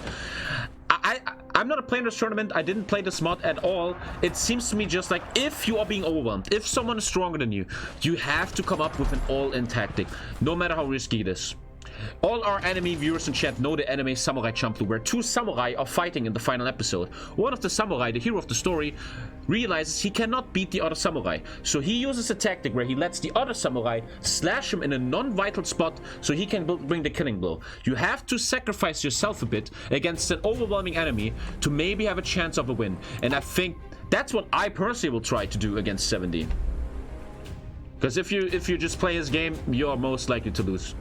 I'm not a player in this tournament. I didn't play this mod at all. It seems to me just like if you are being overwhelmed, if someone is stronger than you, you have to come up with an all-in tactic, no matter how risky it is. All our enemy viewers in chat know the anime Samurai Champloo, where 2 samurai are fighting in the final episode. One of the samurai, the hero of the story, realizes he cannot beat the other samurai. So he uses a tactic where he lets the other samurai slash him in a non-vital spot so he can bring the killing blow. You have to sacrifice yourself a bit against an overwhelming enemy to maybe have a chance of a win. And I think that's what I personally will try to do against 7D. Because if you just play his game, you're most likely to lose.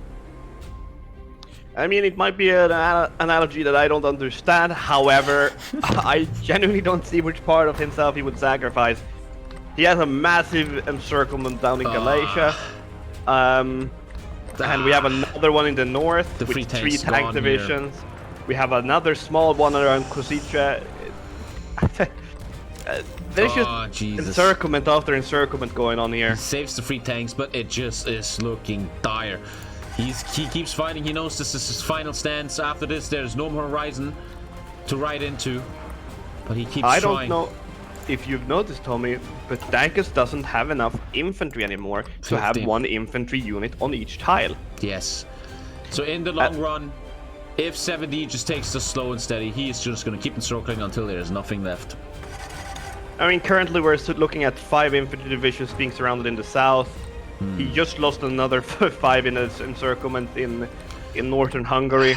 I mean, it might be an analogy that I don't understand. However, I genuinely don't see which part of himself he would sacrifice. He has a massive encirclement down in Galatia. And we have another one in the north with 3 tank divisions. Here. We have another small one around Kozice. There's just encirclement after encirclement going on here. He saves the 3 tanks, but it just is looking dire. He keeps fighting. He knows this is his final stance. After this, there's no more horizon to ride into. But he keeps trying. I don't know if you've noticed, Tommy, but Dankus doesn't have enough infantry anymore to have 1 infantry unit on each tile. Yes. So in the long run, if 7D just takes this slow and steady, he is just going to keep encircling until there's nothing left. I mean, currently we're looking at 5 infantry divisions being surrounded in the south. He just lost another 5 in his encirclement in northern Hungary.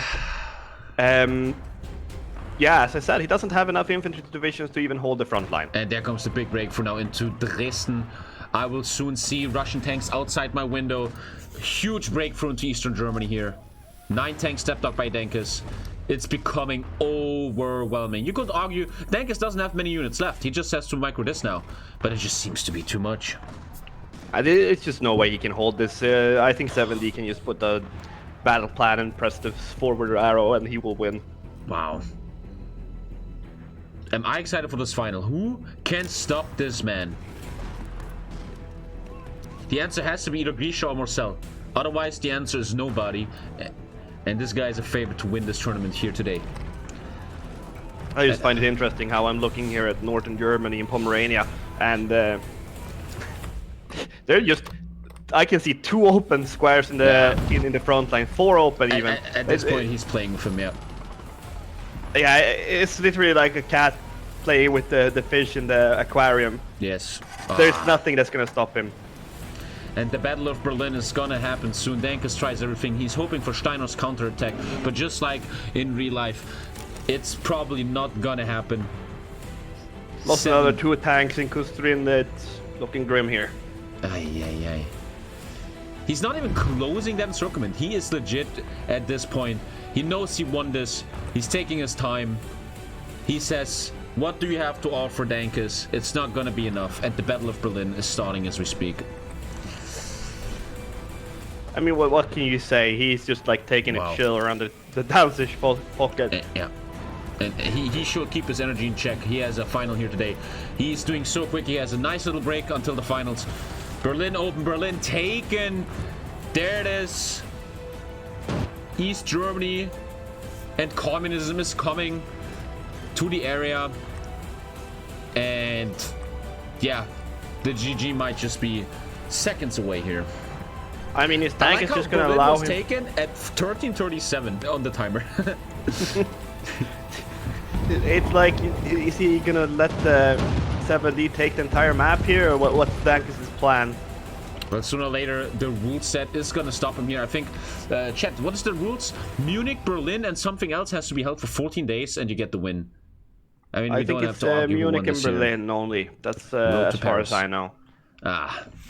Yeah, as I said, he doesn't have enough infantry divisions to even hold the front line. And there comes the big breakthrough now into Dresden. I will soon see Russian tanks outside my window. Huge breakthrough into Eastern Germany here. 9 tanks stepped up by Dankus. It's becoming overwhelming. You could argue Dankus doesn't have many units left. He just has to micro this now. But it just seems to be too much. It's just no way he can hold this. I think 7D can just put the battle plan and press the forward arrow and he will win. Wow. Am I excited for this final? Who can stop this man? The answer has to be either Grisha or Marcel. Otherwise, the answer is nobody. And this guy is a favorite to win this tournament here today. I just find it interesting how I'm looking here at northern Germany and Pomerania, and they're just... I can see 2 open squares in the in the front line, 4 open even. At this point, he's playing with him, yeah. Yeah, it's literally like a cat playing with the fish in the aquarium. Yes. There's nothing that's gonna stop him. And the Battle of Berlin is gonna happen soon. Dankus tries everything. He's hoping for Steiner's counterattack, but just like in real life, it's probably not gonna happen. Lost another 2 tanks in Kustrin. It's looking grim here. Ay. He's not even closing that encirclement. He is legit at this point. He knows he won this. He's taking his time. He says, what do you have to offer, Dankus? It's not gonna be enough. And the Battle of Berlin is starting as we speak. I mean, what can you say? He's just like taking Wow. a chill around the Danzig pocket. Yeah. And he should keep his energy in check. He has a final here today. He's doing so quick. He has a nice little break until the finals. Berlin open. Berlin taken. There it is. East Germany and communism is coming to the area. And yeah, the GG might just be seconds away here. I mean, his I tank like is how just gonna Berlin allow was him. taken at 13:37 on the timer. It's like, is he gonna let the 7D take the entire map here, or what's Dankus' plan? But sooner or later, the rule set is gonna stop him here. I think, chat, what is the rules? Munich, Berlin, and something else has to be held for 14 days, and you get the win. I mean, we I think don't have it's to argue who won Munich and this year. Berlin only. That's Road to as far as Paris. I know.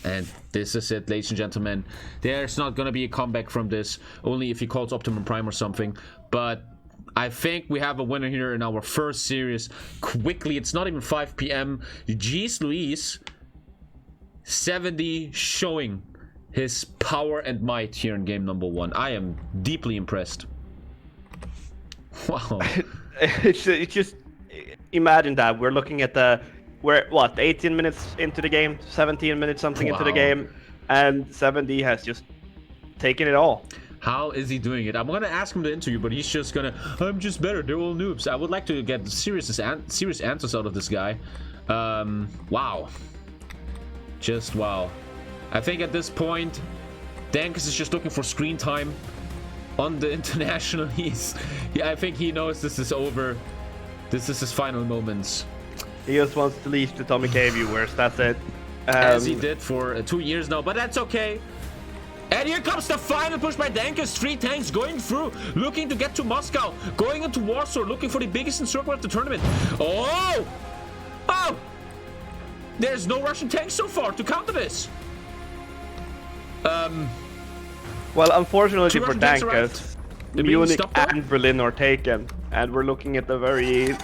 And this is it, ladies and gentlemen. There's not gonna be a comeback from this, only if he calls Optimum Prime or something. But I think we have a winner here in our first series. Quickly, it's not even 5 p.m. Jeez Louise, 70 showing his power and might here in game number 1. I am deeply impressed. Wow. It's just, imagine that. We're looking at we're, 18 minutes into the game? 17 minutes something into the Wow. game? And 7D has just taken it all. How is he doing it? I'm gonna ask him to interview, but he's just gonna, I'm just better, they're all noobs. I would like to get serious answers out of this guy. Wow. Just wow. I think at this point, Dankus is just looking for screen time on the international. I think he knows this is over. This is his final moments. He just wants to leave the TommyKay viewers, that's it. As he did for 2 years now, but that's okay. And here comes the final push by Dankus. 3 tanks going through, looking to get to Moscow, going into Warsaw, looking for the biggest encirclement of the tournament. Oh! Oh! There's no Russian tanks so far to counter this. Well, unfortunately Two for Russian tanks Dankus, They're being Munich stopped up. and Berlin are taken. And we're looking at a very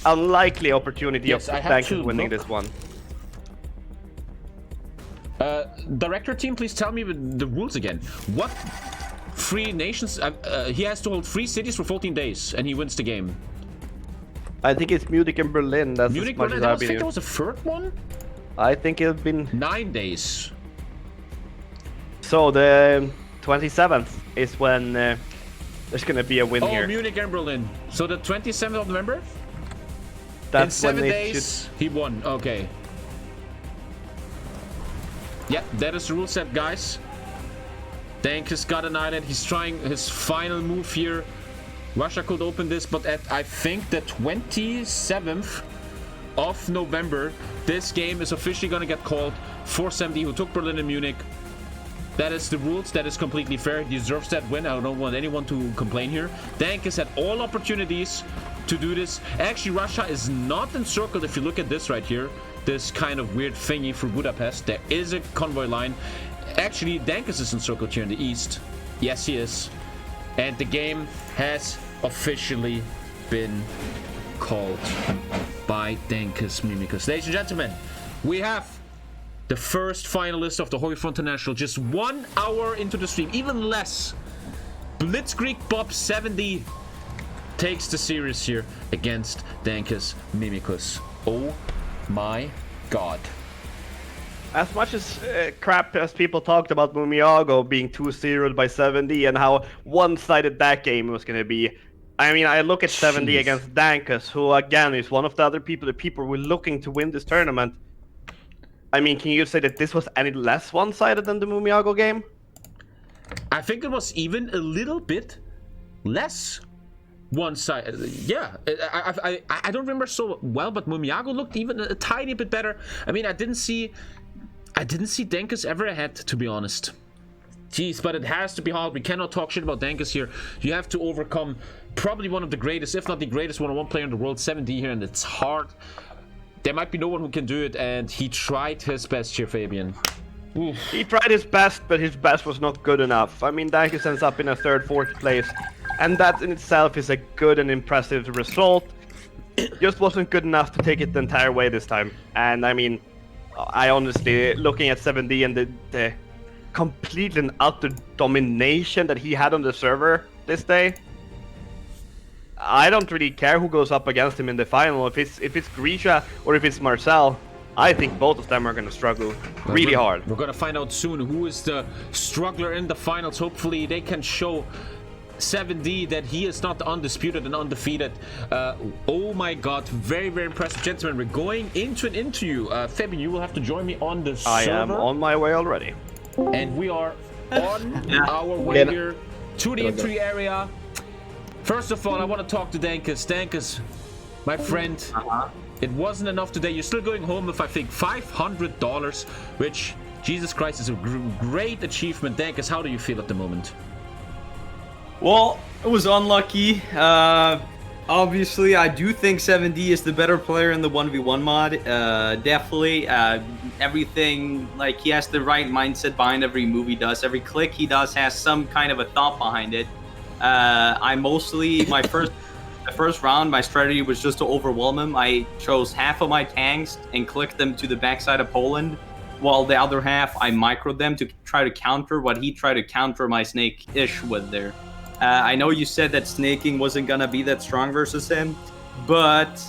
unlikely opportunity Yes, of I have to Dankus winning look. this one. Director team, please tell me the rules again. What 3 nations? He has to hold 3 cities for 14 days, and he wins the game. I think it's Munich and Berlin. That's Munich, as much Berlin, as I I've think been. there was a 3rd one. I think it's been. 9 days. So the 27th is when there's gonna be a win Oh, here. Munich and Berlin. So the 27th of November. That's In when 7 they days, he won. Okay. Yeah, that is the rule set, guys. Dankus got an island. He's trying his final move here. Russia could open this, but at, I think, the 27th of November, this game is officially going to get called for 70, who took Berlin and Munich. That is the rules. That is completely fair. He deserves that win. I don't want anyone to complain here. Dankus had all opportunities to do this. Actually, Russia is not encircled. If you look at this right here, this kind of weird thingy for Budapest, there is a convoy line. Actually, Dankus is encircled here in the east. Yes, he is. And the game has officially been called by Dankus Mimicus. Ladies and gentlemen, we have the first finalist of the HOI4 International just 1 hour into the stream, even less. Blitzkrieg Bob 70 takes the series here against Dankus Mimicus. Oh my god. As much as crap as people talked about Mumiago being 2-0'd by 7D and how one-sided that game was going to be, I mean, I look at 7D Jeez. against Dankus, who again is one of the other people that people were looking to win this tournament. I mean, can you say that this was any less one-sided than the Mumiago game? I think it was even a little bit less one-sided. Yeah, I don't remember so well, but Mumiago looked even a tiny bit better. I mean, I didn't see Dankus ever ahead, to be honest. Jeez, but it has to be hard. We cannot talk shit about Dankus here. You have to overcome probably one of the greatest, if not the greatest one-on-one player in the world, 7D here, and it's hard. There might be no one who can do it, and he tried his best here, Fabian. Oof. He tried his best, but his best was not good enough. I mean, Dankus ends up in a 3rd, 4th place, and that in itself is a good and impressive result. Just wasn't good enough to take it the entire way this time. And I mean, I honestly, looking at 7D and the complete and utter domination that he had on the server this day, I don't really care who goes up against him in the final. If it's Grisha or if it's Marcel, I think both of them are going to struggle really hard. We're going to find out soon who is the struggler in the finals. Hopefully they can show 7D that he is not undisputed and undefeated. Oh my god, very, very impressive. Gentlemen, we're going into an interview. Fabian, you will have to join me on the server. I am on my way already. And we are on our way here to the interview area. First of all, I want to talk to Dankus. Dankus, my friend, it wasn't enough today. You're still going home with, I think, $500, which, Jesus Christ, is a great achievement. Dankus, how do you feel at the moment? Well, it was unlucky. Obviously, I do think 7D is the better player in the 1v1 mod. Definitely. Everything, like, he has the right mindset behind every move he does. Every click he does has some kind of a thought behind it. I mostly, the first round, my strategy was just to overwhelm him. I chose half of my tanks and clicked them to the backside of Poland, while the other half, I microed them to try to counter what he tried to counter my snake-ish with there. I know you said that snaking wasn't gonna be that strong versus him, but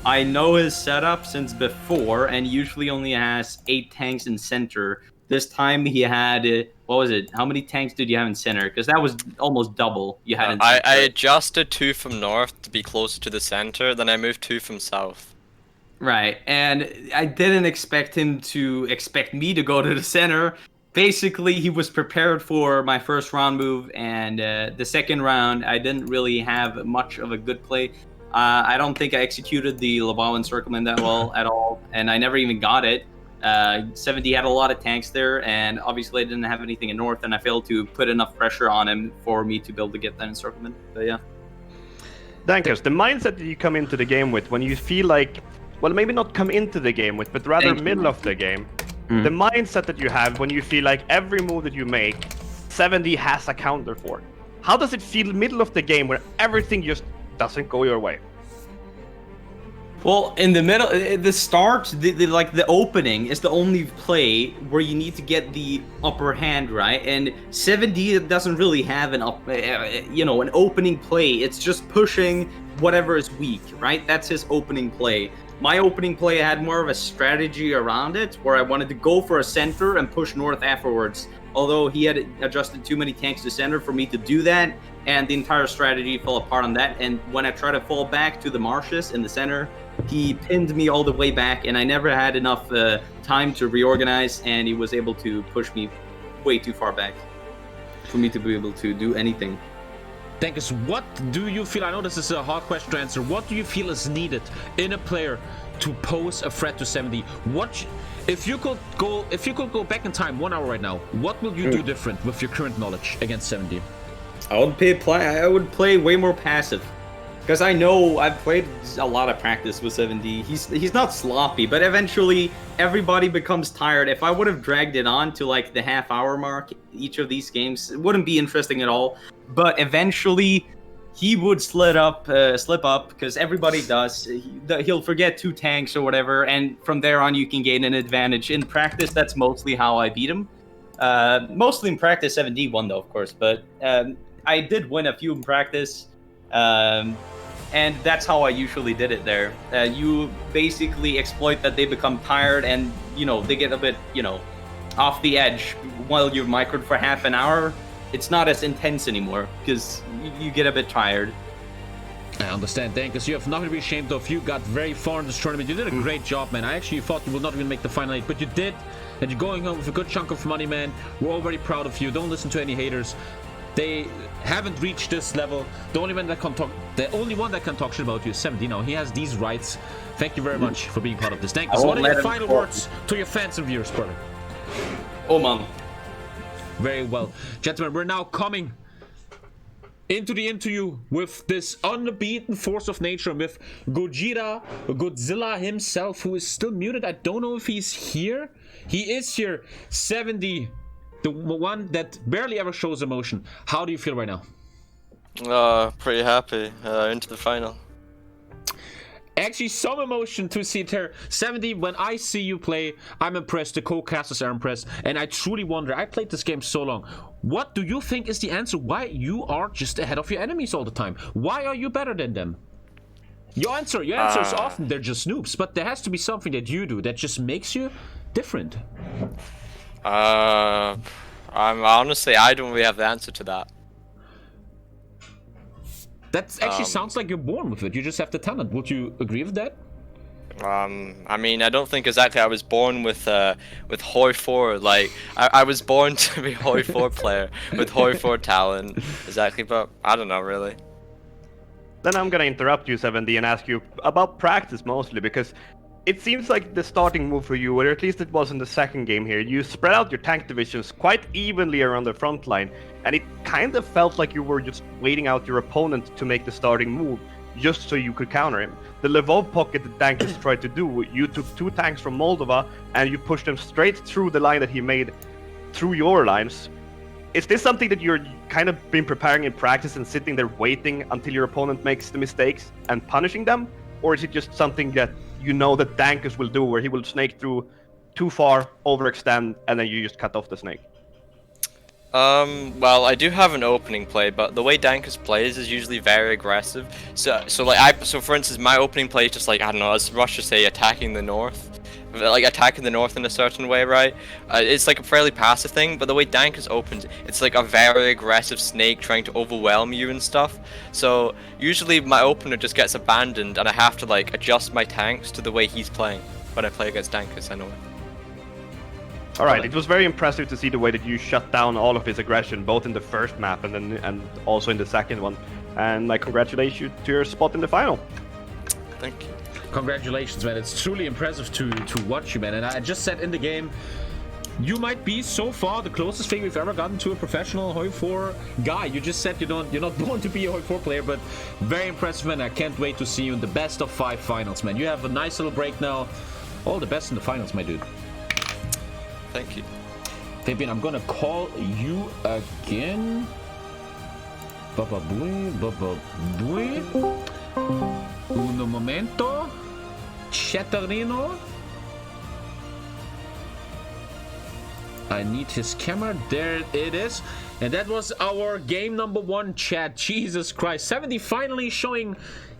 I know his setup since before, and usually only has 8 tanks in center. This time he had, what was it? How many tanks did you have in center? Because that was almost double you had in center. I adjusted 2 from north to be closer to the center, then I moved 2 from south. Right, and I didn't expect him to expect me to go to the center. Basically, he was prepared for my first round move, and the second round, I didn't really have much of a good play. I don't think I executed the Laval encirclement that well at all, and I never even got it. 7D had a lot of tanks there, and obviously I didn't have anything in north, and I failed to put enough pressure on him for me to be able to get that encirclement. But yeah. Dankus, the mindset that you come into the game with when you feel like, well, maybe not come into the game with, but rather middle of the game. The mindset that you have when you feel like every move that you make, 7D has a counter for. How does it feel middle of the game where everything just doesn't go your way? Well, in the middle, the start, the opening is the only play where you need to get the upper hand, right? And 7D doesn't really have an an opening play. It's just pushing whatever is weak, right? That's his opening play. My opening play had more of a strategy around it, where I wanted to go for a center and push north afterwards. Although he had adjusted too many tanks to center for me to do that, and the entire strategy fell apart on that. And when I tried to fall back to the marshes in the center, he pinned me all the way back, and I never had enough time to reorganize, and he was able to push me way too far back for me to be able to do anything. Dankus, what do you feel, I know this is a hard question to answer, what do you feel is needed in a player to pose a threat to 7D? If you could go back in time 1 hour right now, what will you do different with your current knowledge against 7D? I would play way more passive. Because I know I've played a lot of practice with 7D. He's not sloppy, but eventually everybody becomes tired. If I would have dragged it on to like the half-hour mark each of these games, it wouldn't be interesting at all. But eventually he would slip up because everybody does. He'll forget 2 tanks or whatever, and from there on you can gain an advantage. In practice, that's mostly how I beat him. Mostly in practice, 7D won though, of course, but I did win a few in practice. And that's how I usually did it there. You basically exploit that they become tired and, they get a bit, off the edge while you're microed for half an hour. It's not as intense anymore because you get a bit tired. I understand, Dankus. You have nothing to be ashamed of. You got very far in this tournament. You did a great job, man. I actually thought you would not even make the final 8, but you did. And you're going home with a good chunk of money, man. We're all very proud of you. Don't listen to any haters. They haven't reached this level. The only one that can talk shit about you is 7D now. He has these rights. Thank you very much for being part of this. Dankus, what are your final words to your fans and viewers, brother? Oh, man. Very well. Gentlemen, we're now coming into the interview with this unbeaten force of nature, with Gojira, Godzilla himself, who is still muted. I don't know if he's here. He is here. 7D. The one that barely ever shows emotion. How do you feel right now? Pretty happy. Into the final. actually some emotion to see it here. 70, when I see you play, I'm impressed. The co-casters are impressed. And I truly wonder, I played this game so long. What do you think is the answer? Why you are just ahead of your enemies all the time? Why are you better than them? Your answer is often they're just noobs. But there has to be something that you do that just makes you different. Honestly, I don't really have the answer to that. That actually sounds like you're born with it. You just have the talent. Would you agree with that? I mean, I don't think exactly I was born with HOI4. Like, I was born to be a HOI4 player with HOI4 talent, exactly. But I don't know, really. Then I'm gonna interrupt you, 7D, and ask you about practice mostly, because it seems like the starting move for you, or at least it was in the second game here, you spread out your tank divisions quite evenly around the front line, and it kind of felt like you were just waiting out your opponent to make the starting move, just so you could counter him. The Lvov pocket that Dankus tried to do, you took 2 tanks from Moldova, and you pushed them straight through the line that he made through your lines. Is this something that you're kind of been preparing in practice and sitting there waiting until your opponent makes the mistakes and punishing them? Or is it just something that you know that Dankus will do, where he will snake through too far, overextend, and then you just cut off the snake? Well, I do have an opening play, but the way Dankus plays is usually very aggressive. So for instance, my opening play is just like, I don't know, as Russia say, attacking the north. Like attacking the north in a certain way, right? It's like a fairly passive thing, but the way Dankus opens, it's like a very aggressive snake trying to overwhelm you and stuff. So usually my opener just gets abandoned, and I have to like adjust my tanks to the way he's playing when I play against Dankus. I know it. Alright, it was very impressive to see the way that you shut down all of his aggression, both in the first map and also in the second one. And I congratulate you to your spot in the final. Thank you. Congratulations, man. It's truly impressive to watch you, man. And I just said in the game, you might be so far the closest thing we've ever gotten to a professional HOI4 guy. You just said you're not born to be a HOI4 player, but very impressive, man. I can't wait to see you in the best of 5 finals, man. You have a nice little break now. All the best in the finals, my dude. Thank you. Fabian, I'm gonna call you again. Baba bui, baba bui. Uno momento. Chatterino. I need his camera. There it is. And that was our game number 1, chat. Jesus Christ. 70 finally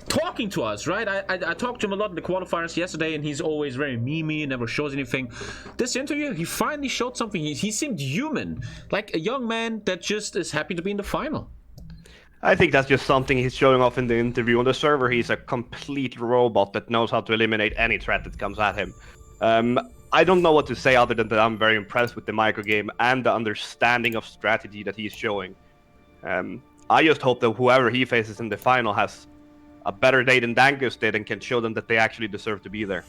talking to us, right? I talked to him a lot in the qualifiers yesterday, and he's always very memey, never shows anything. This interview, he finally showed something. He seemed human, like a young man that just is happy to be in the final. I think that's just something he's showing off in the interview. On the server, he's a complete robot that knows how to eliminate any threat that comes at him. I don't know what to say other than that I'm very impressed with the micro game and the understanding of strategy that he's showing. I just hope that whoever he faces in the final has a better day than Dankus did and can show them that they actually deserve to be there.